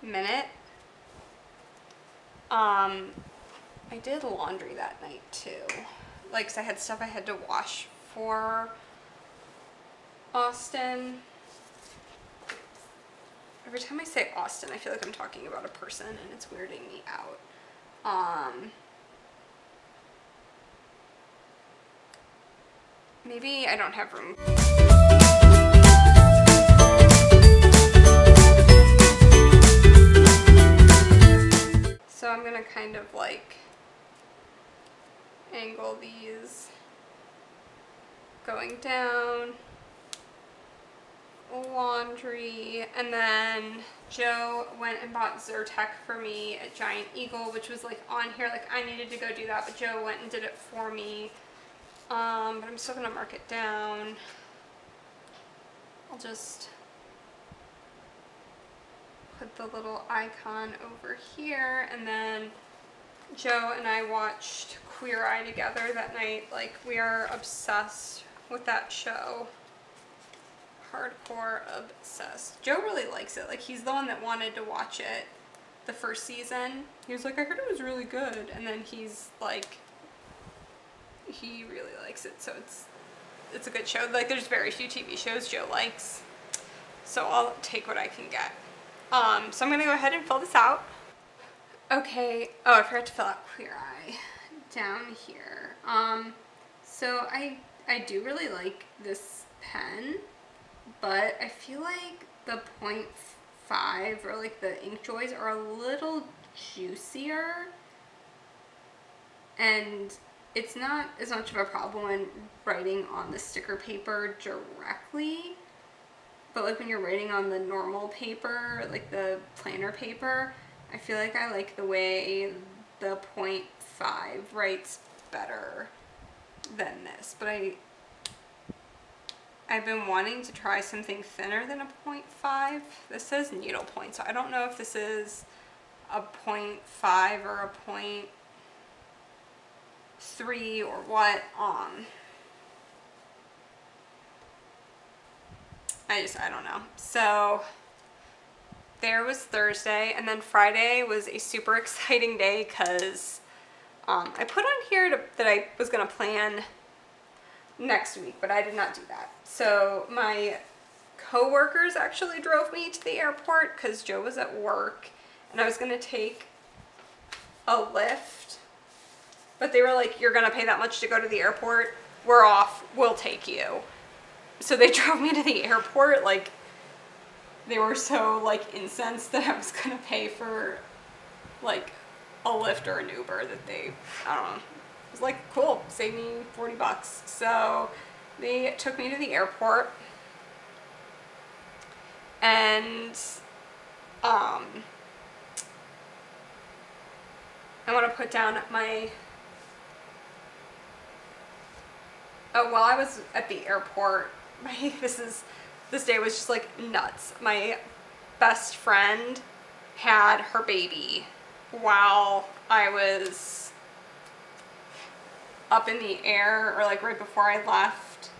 minute. I did laundry that night too. Like, 'cause I had stuff I had to wash for Austin. Every time I say Austin, I feel like I'm talking about a person and it's weirding me out. Maybe I don't have room. So I'm gonna kind of like angle these going down, laundry, and then Joe went and bought Zyrtec for me at Giant Eagle, which was like on here, like I needed to go do that, but Joe went and did it for me. But I'm still gonna mark it down. I'll just put the little icon over here, and then Joe and I watched Queer Eye together that night. Like, we are obsessed with that show. Hardcore obsessed. Joe really likes it. Like, he's the one that wanted to watch it the first season. He was like, I heard it was really good. And then he's like, he really likes it. So it's a good show. Like, there's very few TV shows Joe likes. So I'll take what I can get. So I'm gonna go ahead and fill this out. Okay, oh, I forgot to fill out Queer Eye down here. So I do really like this pen, but I feel like the 0.5 or like the ink joys are a little juicier, and it's not as much of a problem when writing on the sticker paper directly, but like when you're writing on the normal paper, like the planner paper, I feel like I like the way the 0.5 writes better than this. But I've been wanting to try something thinner than a 0.5. This says needle point, so I don't know if this is a 0.5 or a 0.3 or what. I don't know. So there was Thursday, and then Friday was a super exciting day because I put on here that I was going to plan next week, but I did not do that. So my coworkers actually drove me to the airport because Joe was at work and I was gonna take a Lyft, but they were like, you're gonna pay that much to go to the airport, we're off, we'll take you. So they drove me to the airport. Like, they were so like incensed that I was gonna pay for like a Lyft or an Uber that they, I don't know, it was like, cool, save me 40 bucks. So they took me to the airport, and I want to put down my, oh, while I was at the airport, this day was just like nuts. My best friend had her baby while I was up in the air, or like right before I left.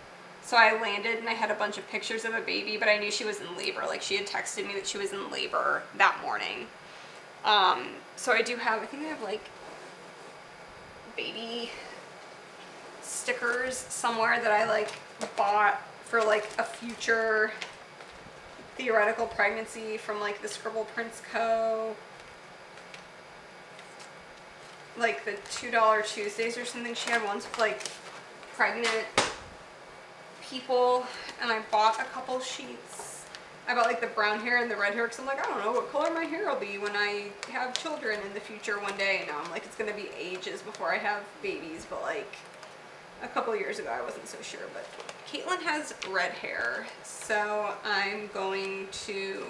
So I landed and I had a bunch of pictures of a baby, but I knew she was in labor. Like, she had texted me that she was in labor that morning. So I do have, I think I have like baby stickers somewhere that I like bought for like a future theoretical pregnancy from like the Scribble Prints Co. Like the $2 Tuesdays or something. She had ones with like pregnant people, and I bought a couple sheets. I bought like the brown hair and the red hair because I'm like, I don't know what color my hair will be when I have children in the future one day. And now I'm like, it's gonna be ages before I have babies, but like a couple years ago I wasn't so sure. But Caitlin has red hair, so I'm going to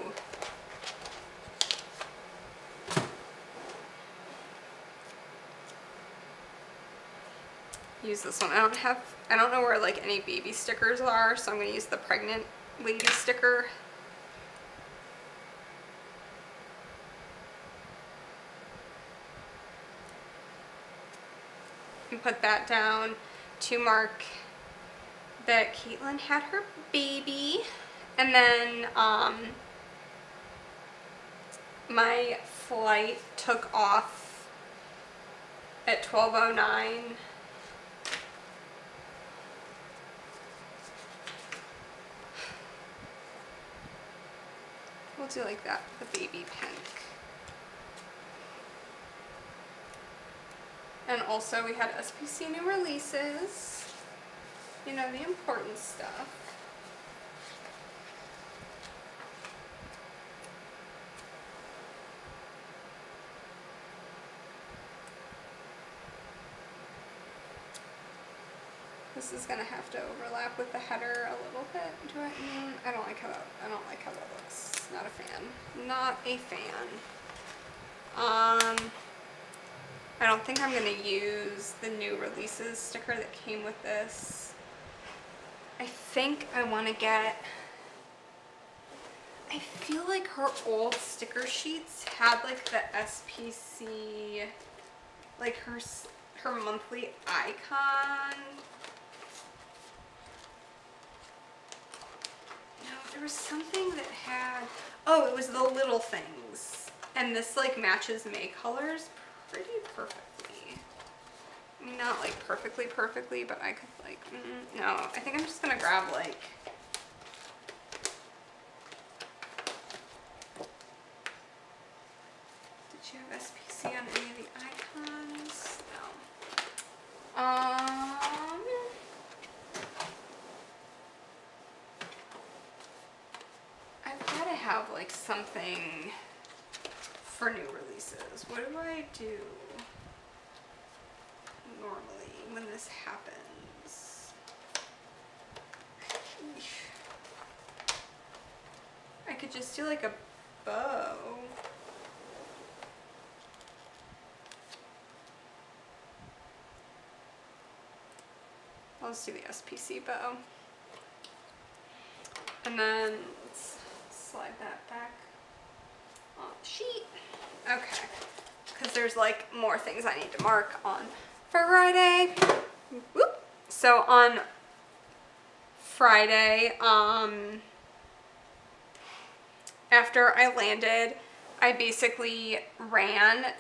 use this one. I don't know where like any baby stickers are, so I'm gonna use the pregnant lady sticker. And put that down to mark that Caitlin had her baby. And then my flight took off at 12:09. We'll do like that, the baby pink. And also we had SPC new releases, you know, the important stuff. This is gonna have to overlap with the header a little bit. I don't like how that looks. Not a fan. Not a fan. I don't think I'm gonna use the new releases sticker that came with this. I think I want to get, I feel like her old sticker sheets had like the SPC, like her monthly icon. No, there was something that had, oh, it was the little things. And this like matches May colors pretty perfectly. I mean, not like perfectly, but I could like, no, I think I'm just gonna grab like, did you have SPC on any of the icons? No. I've gotta have like something for new releases. What do I do normally when this happens? I could just do like a bow. I'll just do the SPC bow. And then let's slide that back on the sheet. Okay, because there's like more things I need to mark on Friday. Whoop. So on Friday, after I landed, I basically ran,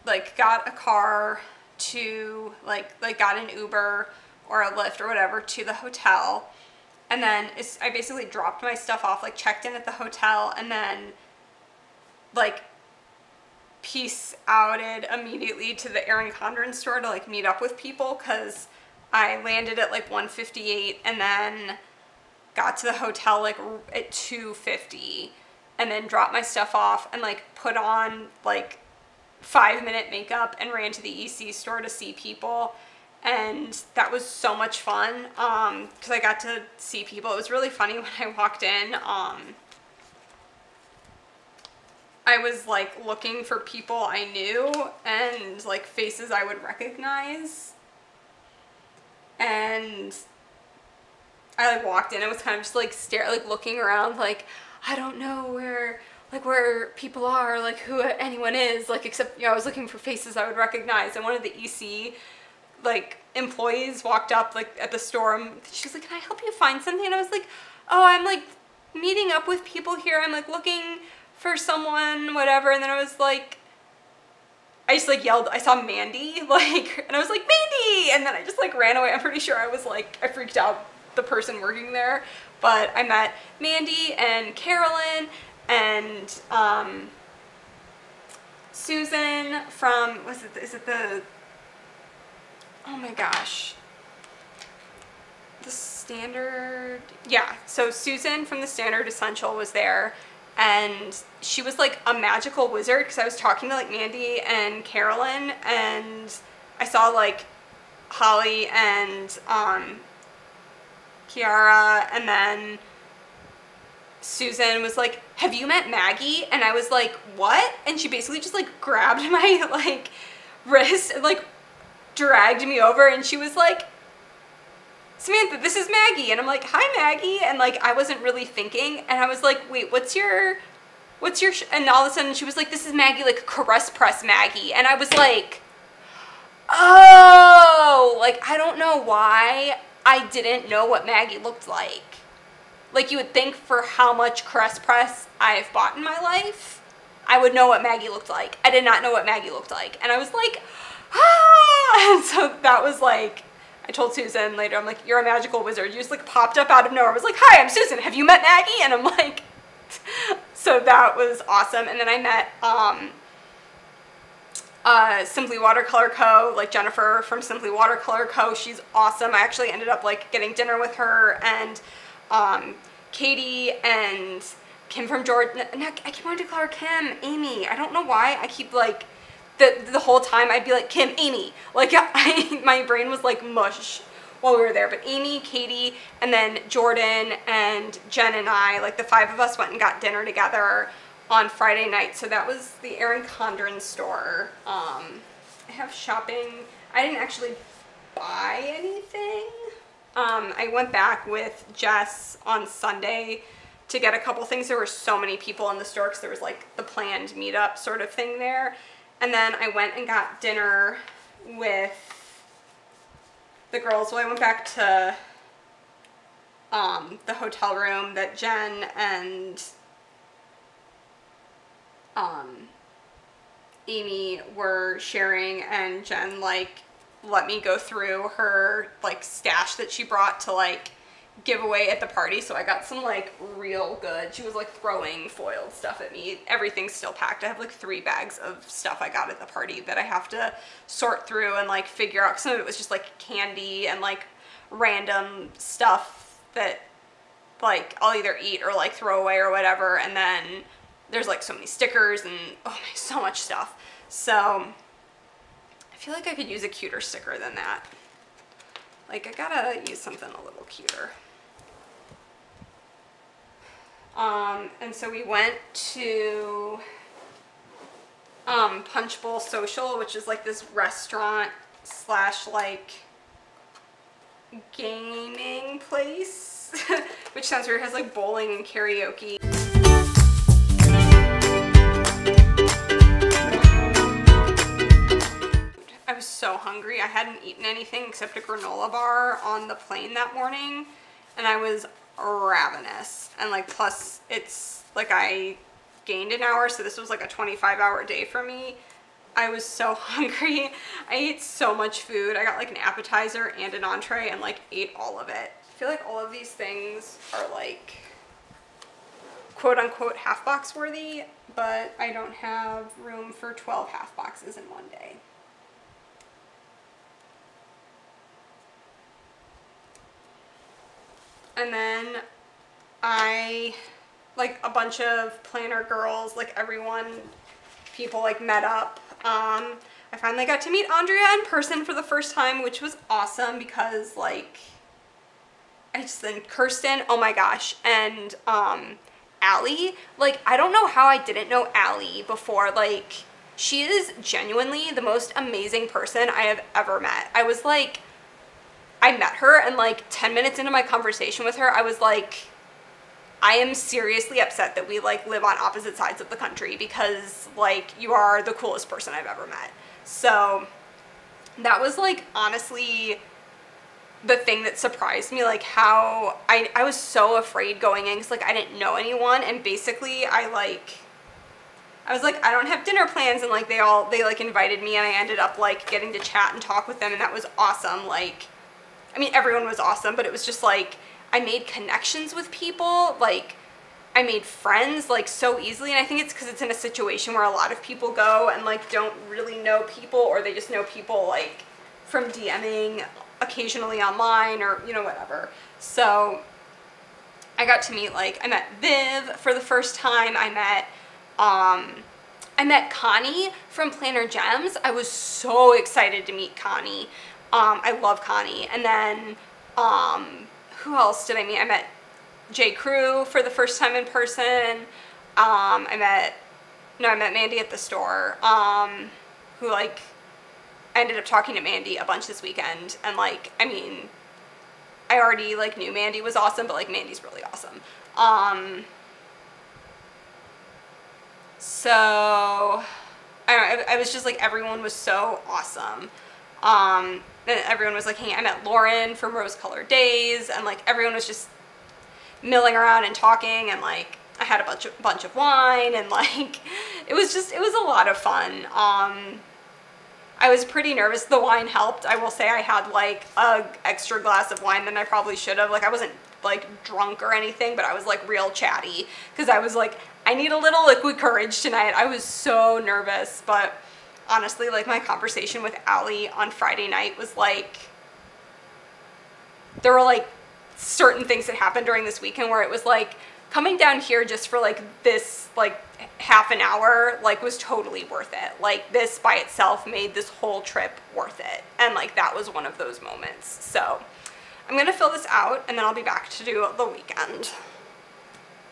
like got a car to like got an Uber or a Lyft or whatever to the hotel. And then I basically dropped my stuff off, like checked in at the hotel, and then like peace outed immediately to the Erin Condren store to like meet up with people, because I landed at like 1:58 and then got to the hotel like at 2:50, and then dropped my stuff off and like put on like 5-minute makeup and ran to the EC store to see people. And that was so much fun because I got to see people. It was really funny when I walked in. I was like looking for people I knew and like faces I would recognize. And I like walked in, it was kind of just like looking around, like I don't know where people are, like who anyone is, like except, you know, I was looking for faces I would recognize. And one of the EC like employees walked up like at the store, and she was like, "Can I help you find something?" And I was like, "Oh, I'm like meeting up with people here. I'm like looking for someone, whatever." And then I was like, I just like yelled, I saw Mandy, like, and I was like, "Mandy!" And then I just like ran away. I'm pretty sure I was like, I freaked out the person working there, but I met Mandy and Carolyn and Susan from, is it the, oh my gosh, the Standard, yeah, so Susan from the Standard Essential was there, and she was like a magical wizard, because I was talking to like Mandy and Carolyn, and I saw like Holly and Kiara, and then Susan was like, "Have you met Maggie?" And I was like, "What?" And she basically just like grabbed my like wrist and like dragged me over, and she was like, "Samantha, this is Maggie." And I'm like, "Hi, Maggie." And like I wasn't really thinking, and I was like, "Wait, what's your and all of a sudden she was like, "This is Maggie, like Caress Press Maggie." And I was like, oh, like I don't know why I didn't know what Maggie looked like. Like you would think for how much Caress Press I've bought in my life, I would know what Maggie looked like. I did not know what Maggie looked like. And I was like, ah! And so that was like, I told Susan later, I'm like, "You're a magical wizard. You just like popped up out of nowhere." I was like, "Hi, I'm Susan. Have you met Maggie?" And I'm like, so that was awesome. And then I met Simply Watercolor Co., like Jennifer from Simply Watercolor Co. She's awesome. I actually ended up like getting dinner with her, and Katie and Kim from Jordan. I keep wanting to call her Kim, Amy. I don't know why. I keep like, the whole time I'd be like, "Kim, Amy." Like my brain was like mush while we were there. But Amy, Katie, and then Jordan and Jen and I, like the 5 of us went and got dinner together on Friday night. So that was the Erin Condren store. I have shopping. I didn't actually buy anything. I went back with Jess on Sunday to get a couple things. There were so many people in the store because there was like the planned meetup sort of thing there. And then I went and got dinner with the girls. Well, I went back to the hotel room that Jen and Amy were sharing, and Jen like let me go through her like stash that she brought to like give away at the party. So I got some like real good, she was like throwing foiled stuff at me. Everything's still packed. I have like 3 bags of stuff I got at the party that I have to sort through and like figure out. Some of it was just like candy and like random stuff that like I'll either eat or like throw away or whatever. And then there's like so many stickers and oh my, so much stuff. So I feel like I could use a cuter sticker than that. Like I gotta use something a little cuter. And so we went to Punch Bowl Social, which is like this restaurant slash like gaming place, which sounds weird. It has like bowling and karaoke. I was so hungry. I hadn't eaten anything except a granola bar on the plane that morning, and I was ravenous. And like plus it's like I gained an hour, so this was like a 25-hour day for me. I was so hungry. I ate so much food. I got like an appetizer and an entree and like ate all of it. I feel like all of these things are like quote unquote half box worthy, but I don't have room for 12 half boxes in one day. And then like a bunch of planner girls, like people like met up. I finally got to meet Andrea in person for the first time, which was awesome because like, then Kirsten, oh my gosh, and Allie, like, I don't know how I didn't know Allie before. Like, she is genuinely the most amazing person I have ever met. I was like, I met her and like 10 minutes into my conversation with her, I was like, I am seriously upset that we like live on opposite sides of the country because like you are the coolest person I've ever met. So that was like honestly the thing that surprised me, like how I was so afraid going in because like I didn't know anyone, and basically I was like, I don't have dinner plans, and like they like invited me, and I ended up like getting to chat and talk with them, and that was awesome. Like, I mean, everyone was awesome, but it was just like I made connections with people, like I made friends like so easily, and I think it's because it's in a situation where a lot of people go and like don't really know people, or they just know people like from DMing occasionally online or, you know, whatever. So I got to meet, like, I met Viv for the first time. I met Connie from Planner Gems. I was so excited to meet Connie. I love Connie. And then who else did I meet? I met J. Crew for the first time in person. I met Mandy at the store, who like, I ended up talking to Mandy a bunch this weekend, and like, I mean, I already like knew Mandy was awesome, but like Mandy's really awesome. So I don't know, I was just like, everyone was so awesome. And everyone was like, hey, I met Lauren from Rose Colored Days, and like everyone was just milling around and talking, and like I had a bunch of wine, and like it was a lot of fun. I was pretty nervous. The wine helped. I will say I had like a extra glass of wine than I probably should have. Like I wasn't like drunk or anything, but I was like real chatty because I was like, I need a little liquid courage tonight. I was so nervous, but honestly, like my conversation with Allie on Friday night was like, there were like certain things that happened during this weekend where it was like, coming down here just for like this like half an hour like was totally worth it. Like this by itself made this whole trip worth it, and like that was one of those moments. So I'm gonna fill this out and then I'll be back to do the weekend.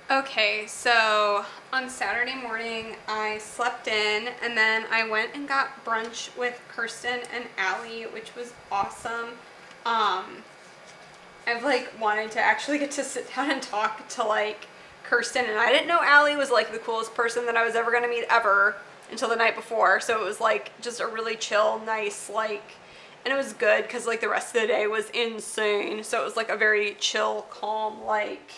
Okay, so on Saturday morning I slept in, and then I went and got brunch with Kirsten and Allie, which was awesome. I've like wanted to actually get to sit down and talk to like Kirsten, and I didn't know Allie was like the coolest person that I was ever gonna meet ever until the night before. So it was like just a really chill, nice, like, and it was good because like the rest of the day was insane. So it was like a very chill, calm, like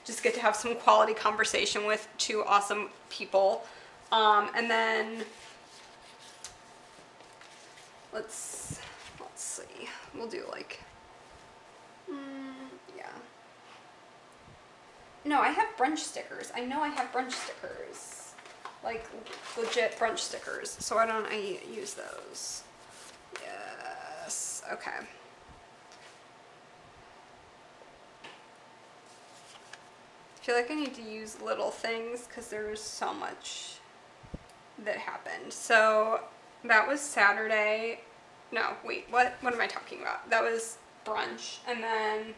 just get to have some quality conversation with two awesome people. And then let's see, we'll do like, yeah. No, I have brunch stickers. I know I have brunch stickers. Like, legit brunch stickers. So why don't I use those? Yes. Okay. I feel like I need to use little things because there's so much that happened. So that was Saturday. No, wait, what am I talking about? That was brunch. And then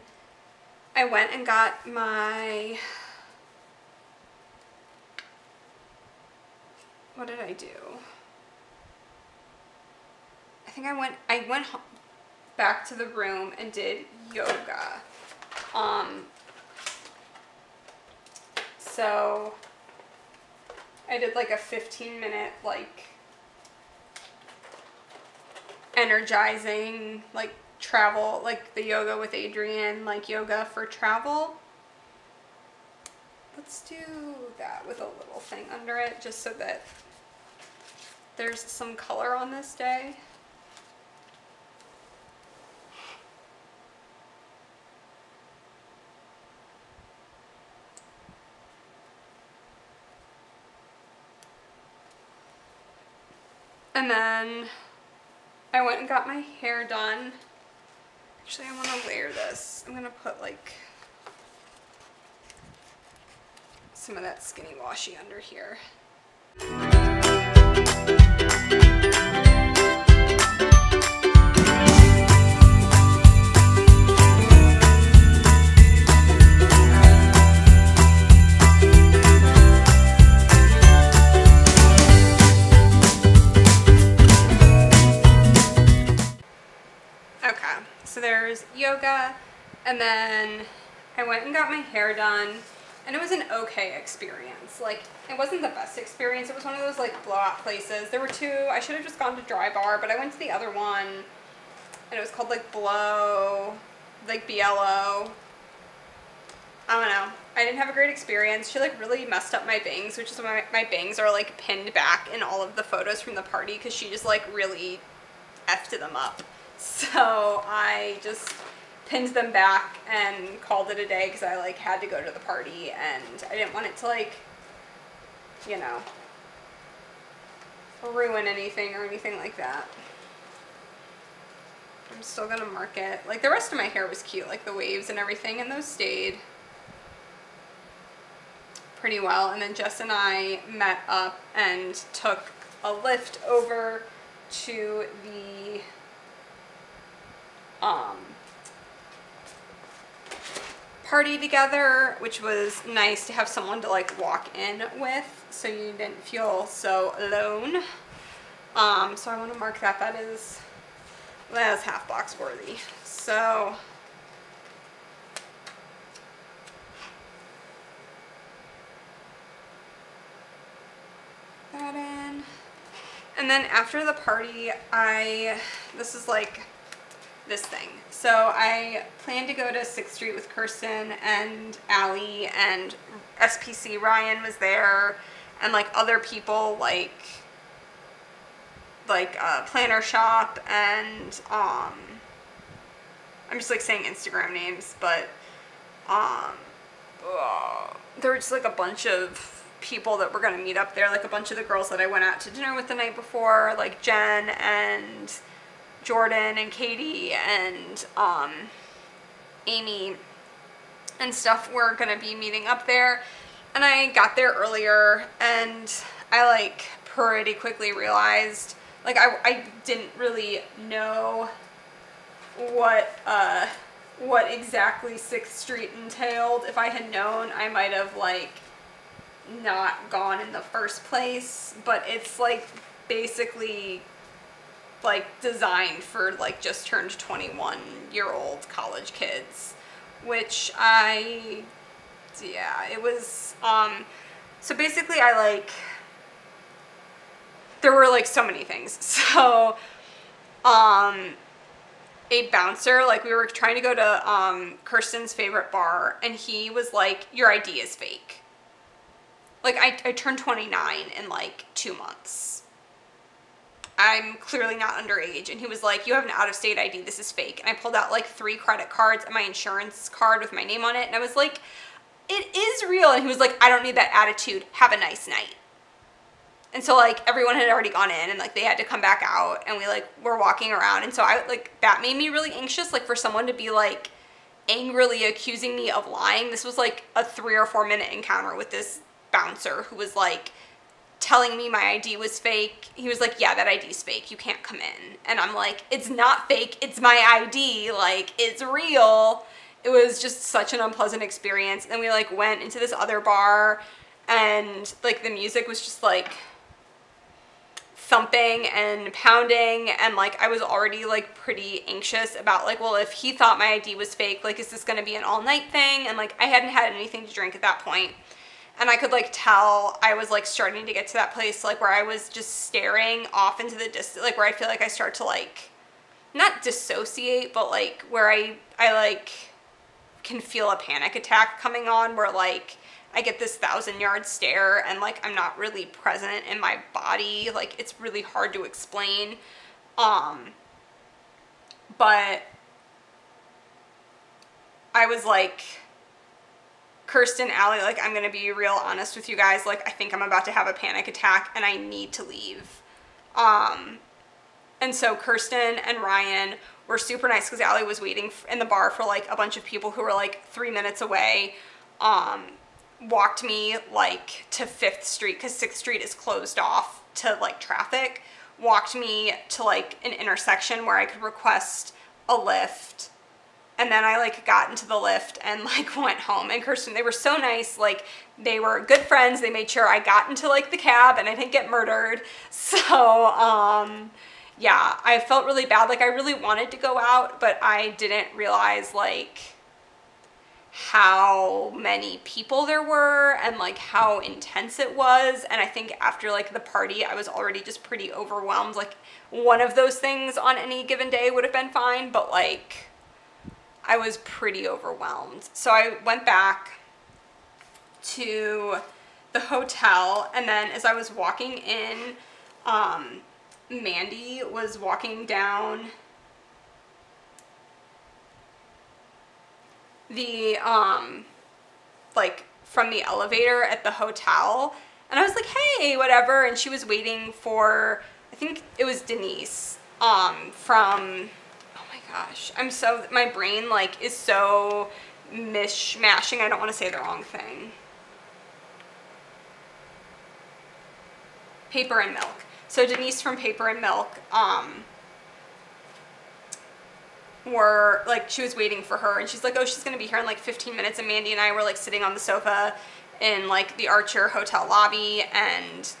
I went and got my, what did I do? I think I went back to the room and did yoga. So I did like a 15-minute like energizing like travel, like the yoga with Adrienne, like yoga for travel. Let's do that with a little thing under it just so that there's some color on this day. And then I went and got my hair done. Actually, I want to layer this. I'm going to put like some of that Skinny Washi under here. So there's yoga, and then I went and got my hair done, and it was an okay experience. Like, it wasn't the best experience. It was one of those like blowout places. There were two. I should have just gone to Dry Bar, but I went to the other one, and it was called like Blow, like BLO. I don't know. I didn't have a great experience. She like really messed up my bangs, which is why my bangs are like pinned back in all of the photos from the party, because she just like really effed them up. So I just pinned them back and called it a day, because I like had to go to the party and I didn't want it to like, you know, ruin anything or anything like that. I'm still gonna mark it. Like, the rest of my hair was cute, like the waves and everything, and those stayed pretty well. And then Jess and I met up and took a lift over to the party together, which was nice to have someone to like walk in with, so you didn't feel so alone. So I want to mark that. That is half box worthy. So that in. And then after the party, this is like this thing. So I planned to go to 6th Street with Kirsten and Allie, and SPC Ryan was there, and like other people like Planner Shop, and I'm just like saying Instagram names, but there were just like a bunch of people that were gonna meet up there, like a bunch of the girls that I went out to dinner with the night before, like Jen and Jordan and Katie and Amy and stuff were gonna be meeting up there. And I got there earlier, and I like pretty quickly realized, like, I didn't really know what exactly 6th Street entailed. If I had known, I might have like not gone in the first place, but it's like basically like designed for like just turned 21-year-old college kids, which it was, so basically there were like so many things. So, a bouncer, like we were trying to go to, Kirsten's favorite bar, and he was like, your ID is fake. Like, I turned 29 in like 2 months. I'm clearly not underage. And he was like, you have an out-of-state ID, this is fake. And I pulled out like 3 credit cards and my insurance card with my name on it. And I was like, it is real. And he was like, I don't need that attitude. Have a nice night. And so like everyone had already gone in, and like they had to come back out, and we like were walking around. And so that made me really anxious, like for someone to be like angrily accusing me of lying. This was like a 3 or 4 minute encounter with this bouncer who was like telling me my ID was fake. He was like, yeah, that ID's fake, you can't come in. And I'm like, it's not fake, it's my ID, like it's real. It was just such an unpleasant experience. And then we like went into this other bar, and like the music was just like thumping and pounding, and like I was already like pretty anxious about like, well, if he thought my ID was fake, like is this gonna be an all-night thing? And like I hadn't had anything to drink at that point. And I could like tell I was like starting to get to that place like where I was just staring off into the distance, like where I feel like I start to like not dissociate, but like where I like can feel a panic attack coming on, where like I get this 1,000-yard stare and like I'm not really present in my body. Like it's really hard to explain. But I was like, Kirsten, Allie, like I'm gonna be real honest with you guys, like I think I'm about to have a panic attack and I need to leave. And so Kirsten and Ryan were super nice because Allie was waiting in the bar for like a bunch of people who were like 3 minutes away. Walked me like to 5th Street because 6th Street is closed off to like traffic. Walked me to like an intersection where I could request a lift. And then I like got into the lift and like went home. And Kirsten, they were so nice. Like they were good friends. They made sure I got into like the cab and I didn't get murdered. So, yeah, I felt really bad. Like I really wanted to go out, but I didn't realize like how many people there were and like how intense it was. And I think after like the party, I was already just pretty overwhelmed. Like one of those things on any given day would have been fine, but like I was pretty overwhelmed. So I went back to the hotel, and then as I was walking in, Mandy was walking down the, like from the elevator at the hotel, and I was like, hey, whatever, and she was waiting for, I think it was Denise, from, gosh, my brain like is so mishmashing. I don't want to say the wrong thing. Paper and Milk. So Denise from Paper and Milk, were like, she was waiting for her and she's like, oh, she's going to be here in like 15 minutes. And Mandy and I were like sitting on the sofa in like the Archer hotel lobby and,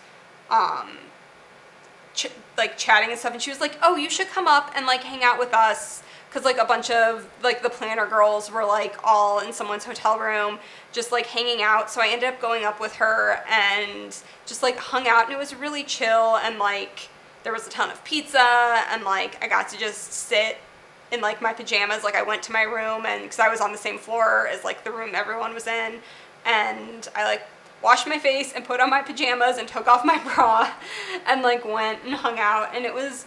like chatting and stuff. And she was like, oh, you should come up and like hang out with us. Cause like a bunch of like the planner girls were like all in someone's hotel room, just like hanging out. So I ended up going up with her and just like hung out, and it was really chill. And like there was a ton of pizza, and like I got to just sit in like my pajamas. Like I went to my room, and cause I was on the same floor as like the room everyone was in, and I like washed my face and put on my pajamas and took off my bra and like went and hung out. And it was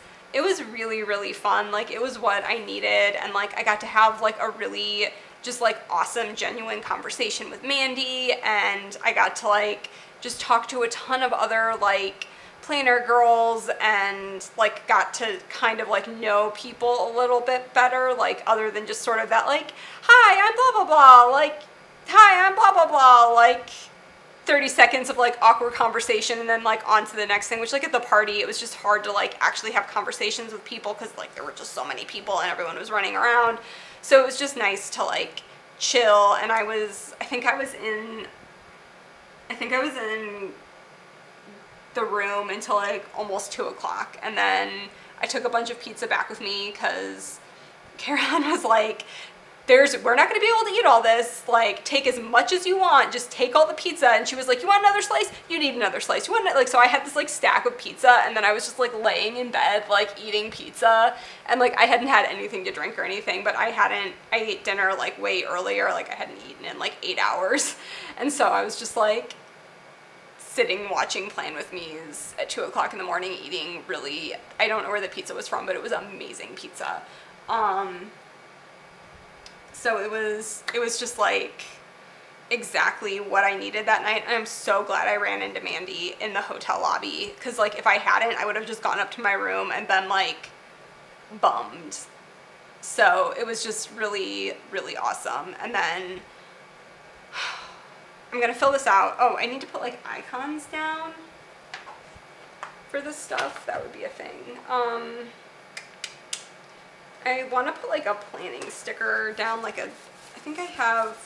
really, really fun. Like it was what I needed. And like I got to have like a really just like awesome, genuine conversation with Mandy. And I got to like just talk to a ton of other like planner girls, and like got to kind of like know people a little bit better, like other than just sort of that like, hi, I'm blah, blah, blah. Like, hi, I'm blah, blah, blah. Like 30 seconds of like awkward conversation and then like on to the next thing, which like at the party, it was just hard to like actually have conversations with people because like there were just so many people and everyone was running around. So it was just nice to like chill. And I think I was in the room until like almost 2 o'clock. And then I took a bunch of pizza back with me because Caroline was like, we're not going to be able to eat all this, like take as much as you want, just take all the pizza. And she was like, you want another slice? You need another slice. You want like, so I had this like stack of pizza, and then I was just like laying in bed, like eating pizza, and like I hadn't had anything to drink or anything, but I ate dinner like way earlier, like I hadn't eaten in like 8 hours. And so I was just like sitting watching Plan With Me's at 2 o'clock in the morning, eating really, I don't know where the pizza was from, but it was amazing pizza. So it was just like exactly what I needed that night. And I'm so glad I ran into Mandy in the hotel lobby, because like if I hadn't, I would have just gone up to my room and been like bummed. So it was just really, really awesome. And then I'm gonna fill this out. Oh, I need to put like icons down for this stuff. That would be a thing. I want to put like a planning sticker down, like I think I have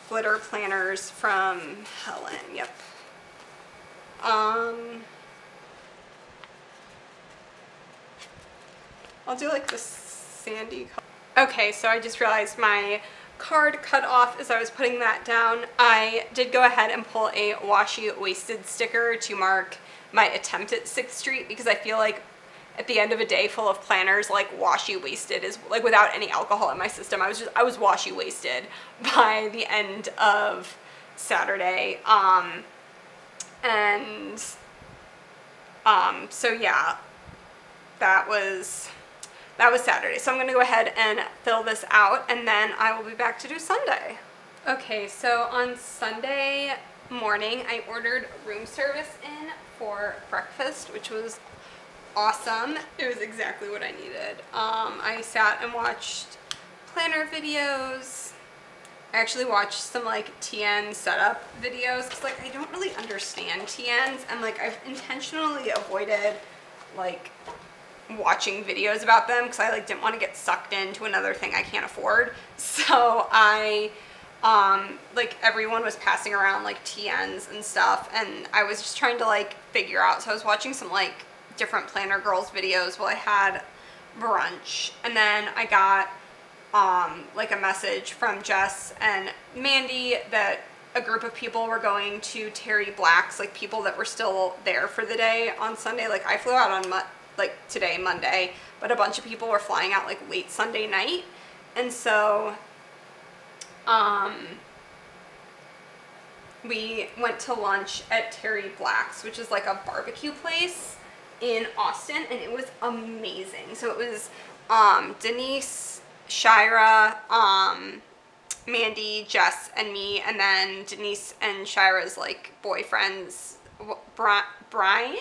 glitter planners from Helen, yep. I'll do like the sandy color. Okay, so I just realized my card cut off as I was putting that down. I did go ahead and pull a washi wasted sticker to mark my attempt at 6th Street, because I feel like at the end of a day full of planners, like washi wasted is like without any alcohol in my system. I was washi wasted by the end of Saturday. So yeah, that was Saturday. So I'm gonna go ahead and fill this out, and then I will be back to do Sunday. Okay, so on Sunday morning, I ordered room service in for breakfast, which was awesome. It was exactly what I needed. I sat and watched planner videos. I actually watched some like TN setup videos because like I don't really understand TNs, and like I've intentionally avoided like watching videos about them because I like didn't want to get sucked into another thing I can't afford. So I like everyone was passing around like TNs and stuff, and I was just trying to like figure out. So I was watching some like different planner girls videos while I had brunch, and then I got like a message from Jess and Mandy that a group of people were going to Terry Black's, like people that were still there for the day on Sunday. Like I flew out on like today, Monday, but a bunch of people were flying out like late Sunday night. And so we went to lunch at Terry Black's, which is like a barbecue place in Austin, and it was amazing. So it was Denise, Shira, Mandy, Jess, and me, and then Denise and Shira's like boyfriends, Brian,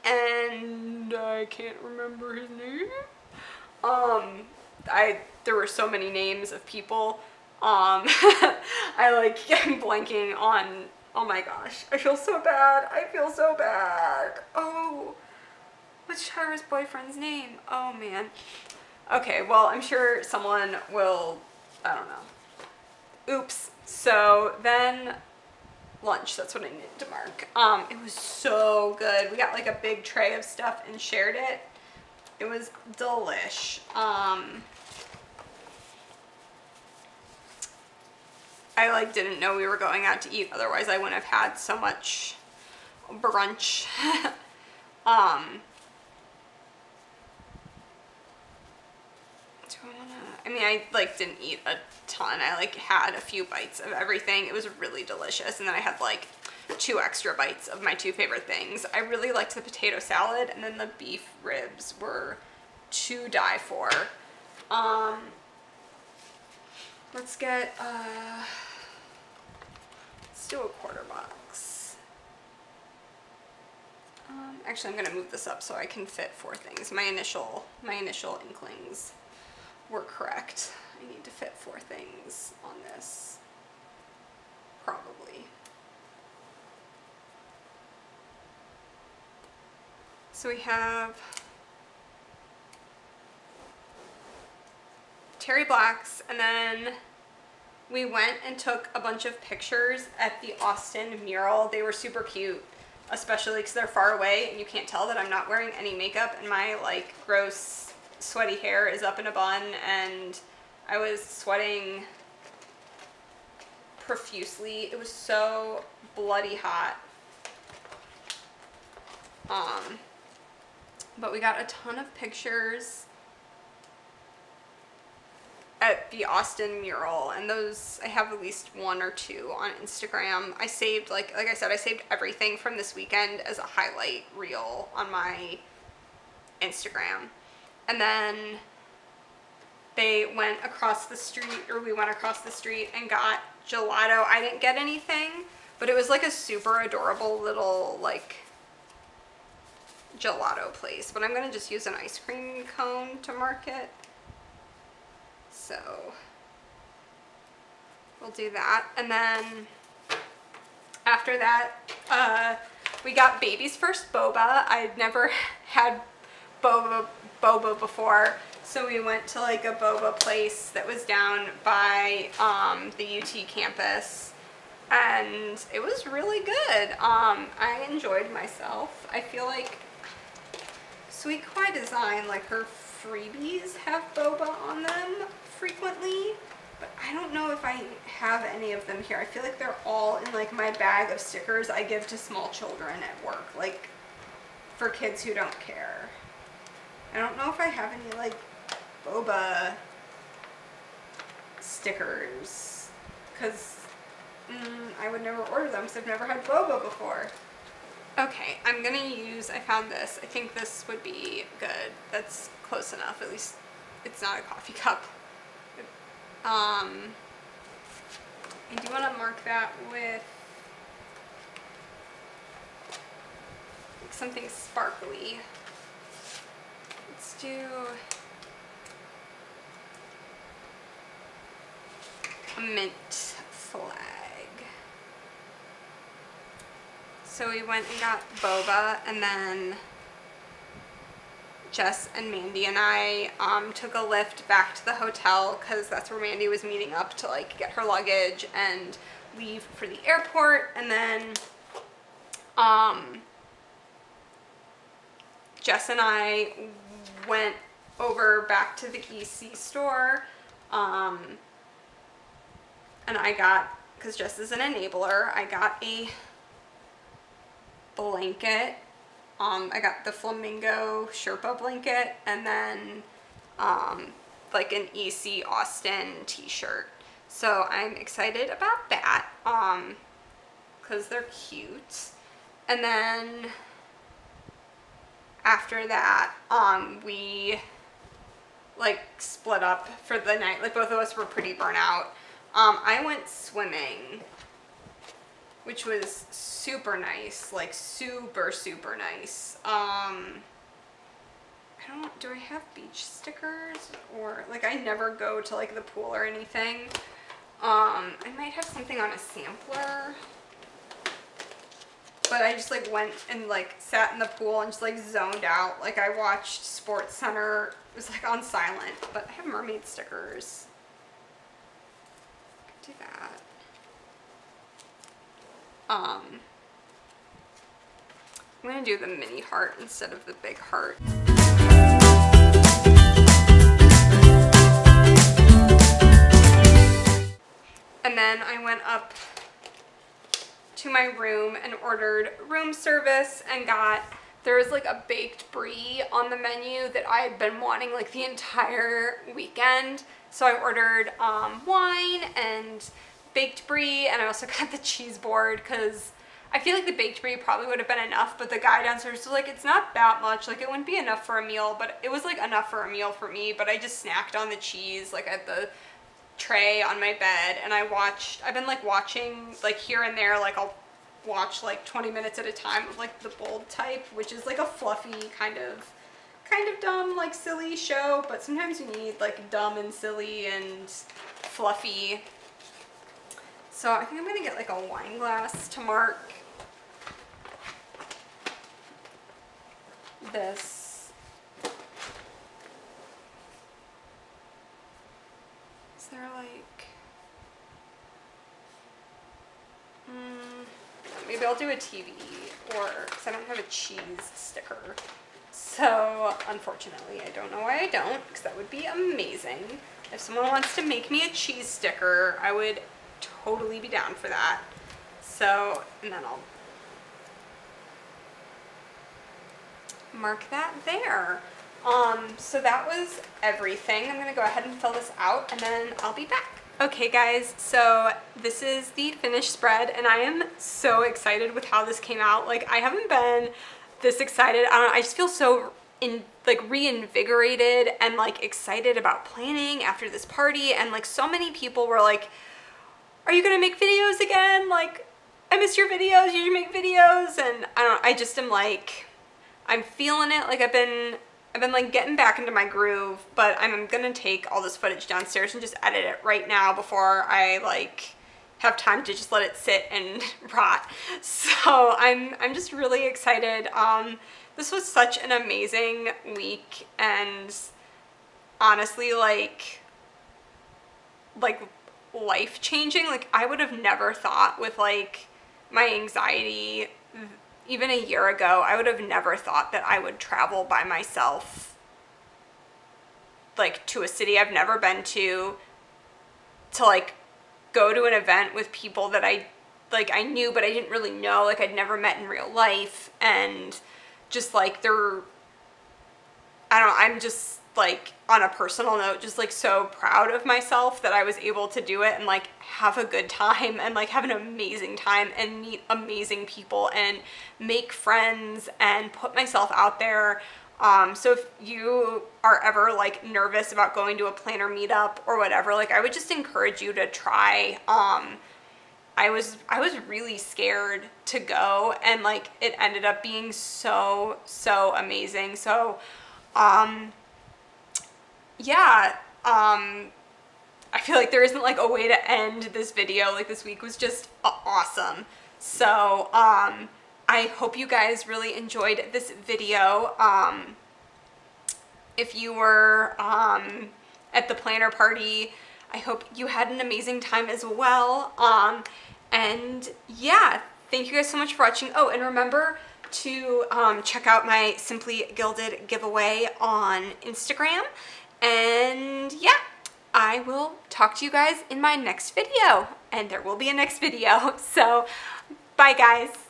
and I can't remember his name. There were so many names of people. I like am blanking on. Oh my gosh, I feel so bad. I feel so bad. Oh, what's Shira's boyfriend's name? Oh man. Okay, well, I'm sure someone will, I don't know. Oops. So then lunch, that's what I needed to mark. It was so good. We got like a big tray of stuff and shared it. It was delish. I like didn't know we were going out to eat, otherwise I wouldn't have had so much brunch. I mean, I like didn't eat a ton. I like had a few bites of everything. It was really delicious. And then I had like 2 extra bites of my 2 favorite things. I really liked the potato salad, and then the beef ribs were to die for. Let's get, let's do a quarter box. Actually, I'm gonna move this up so I can fit 4 things. My initial inklings were correct. I need to fit 4 things on this, probably. So we have Terry Black's, and then we went and took a bunch of pictures at the Austin mural. They were super cute, especially because they're far away and you can't tell that I'm not wearing any makeup, and my like gross sweaty hair is up in a bun, and I was sweating profusely. It was so bloody hot. But we got a ton of pictures at the Austin mural, and those, I have at least 1 or 2 on Instagram. I saved, like I said, I saved everything from this weekend as a highlight reel on my Instagram. And then they went across the street, or we went across the street and got gelato. I didn't get anything, but it was like a super adorable little like gelato place. But I'm gonna just use an ice cream cone to mark it. So we'll do that. And then after that, we got baby's first boba. I'd never had boba before, so we went to like a boba place that was down by the UT campus, and it was really good. I enjoyed myself. I feel like Sweet Kawaii Design, like her freebies have boba on them frequently, but I don't know if I have any of them here. I feel like they're all in like my bag of stickers I give to small children at work, like for kids who don't care. I don't know if I have any like boba stickers, because I would never order them because I've never had boba before. Okay, I'm gonna use, I found this. I think this would be good. That's close enough. At least it's not a coffee cup. I do want to mark that with Like something sparkly. Let's do a mint flag. So we went and got boba, and then Jess and Mandy and I took a lift back to the hotel because that's where Mandy was meeting up to like get her luggage and leave for the airport. And then Jess and I went over back to the EC store, and I got, because Jess is an enabler, I got a blanket. I got the flamingo Sherpa blanket, and then like an EC Austin t-shirt. So I'm excited about that because they're cute. And then after that we like split up for the night. Like both of us were pretty burnt out. I went swimming, which was super nice, like super nice. I don't, do I have beach stickers? Or like I never go to like the pool or anything. I might have something on a sampler, but I just like went and like sat in the pool and just like zoned out. Like I watched Sports Center, it was like on silent, but I have mermaid stickers. I could do that. I'm gonna do the mini heart instead of the big heart. And then I went up to my room and ordered room service and got, there was like a baked brie on the menu that I had been wanting like the entire weekend. So I ordered wine and baked brie, and I also got the cheese board because I feel like the baked brie probably would have been enough, but the guy downstairs was like, it's not that much, like it wouldn't be enough for a meal, but it was like enough for a meal for me. But I just snacked on the cheese like at the tray on my bed, and I've been like watching like here and there, like I'll watch like 20 minutes at a time of like the Bold Type, which is like a fluffy kind of dumb, like silly show, but sometimes you need like dumb and silly and fluffy. So I think I'm gonna get like a wine glass to mark this. Is there like, maybe I'll do a TV, or, because I don't have a cheese sticker. So unfortunately, I don't know why I don't, because that would be amazing. If someone wants to make me a cheese sticker, I would totally be down for that. So, and then I'll mark that there. So that was everything. I'm gonna go ahead and fill this out and then I'll be back. Okay guys, so this is the finished spread and I am so excited with how this came out. Like I haven't been this excited. I don't know, I just feel so reinvigorated and like excited about planning after this party. And like so many people were like, are you gonna make videos again? Like, I missed your videos, you should make videos. And I don't know, I just am like, I'm feeling it. Like I've been like getting back into my groove, but I'm gonna take all this footage downstairs and just edit it right now before I like have time to just let it sit and rot. So I'm just really excited. This was such an amazing week, and honestly like life-changing. Like I would have never thought with like my anxiety even a year ago, I would have never thought that I would travel by myself like to a city I've never been to like go to an event with people that I knew but I didn't really know, like I'd never met in real life. And just like they're, I don't know, I'm just like on a personal note just like so proud of myself that I was able to do it and like have a good time and like have an amazing time and meet amazing people and make friends and put myself out there. So if you are ever like nervous about going to a planner meetup or whatever, like I would just encourage you to try. I was really scared to go, and like it ended up being so amazing. So yeah, I feel like there isn't like a way to end this video. Like this week was just awesome. So I hope you guys really enjoyed this video. If you were at the planner party, I hope you had an amazing time as well. And yeah, thank you guys so much for watching. Oh, and remember to check out my Simply Gilded giveaway on Instagram. And yeah, I will talk to you guys in my next video. And there will be a next video. So bye guys.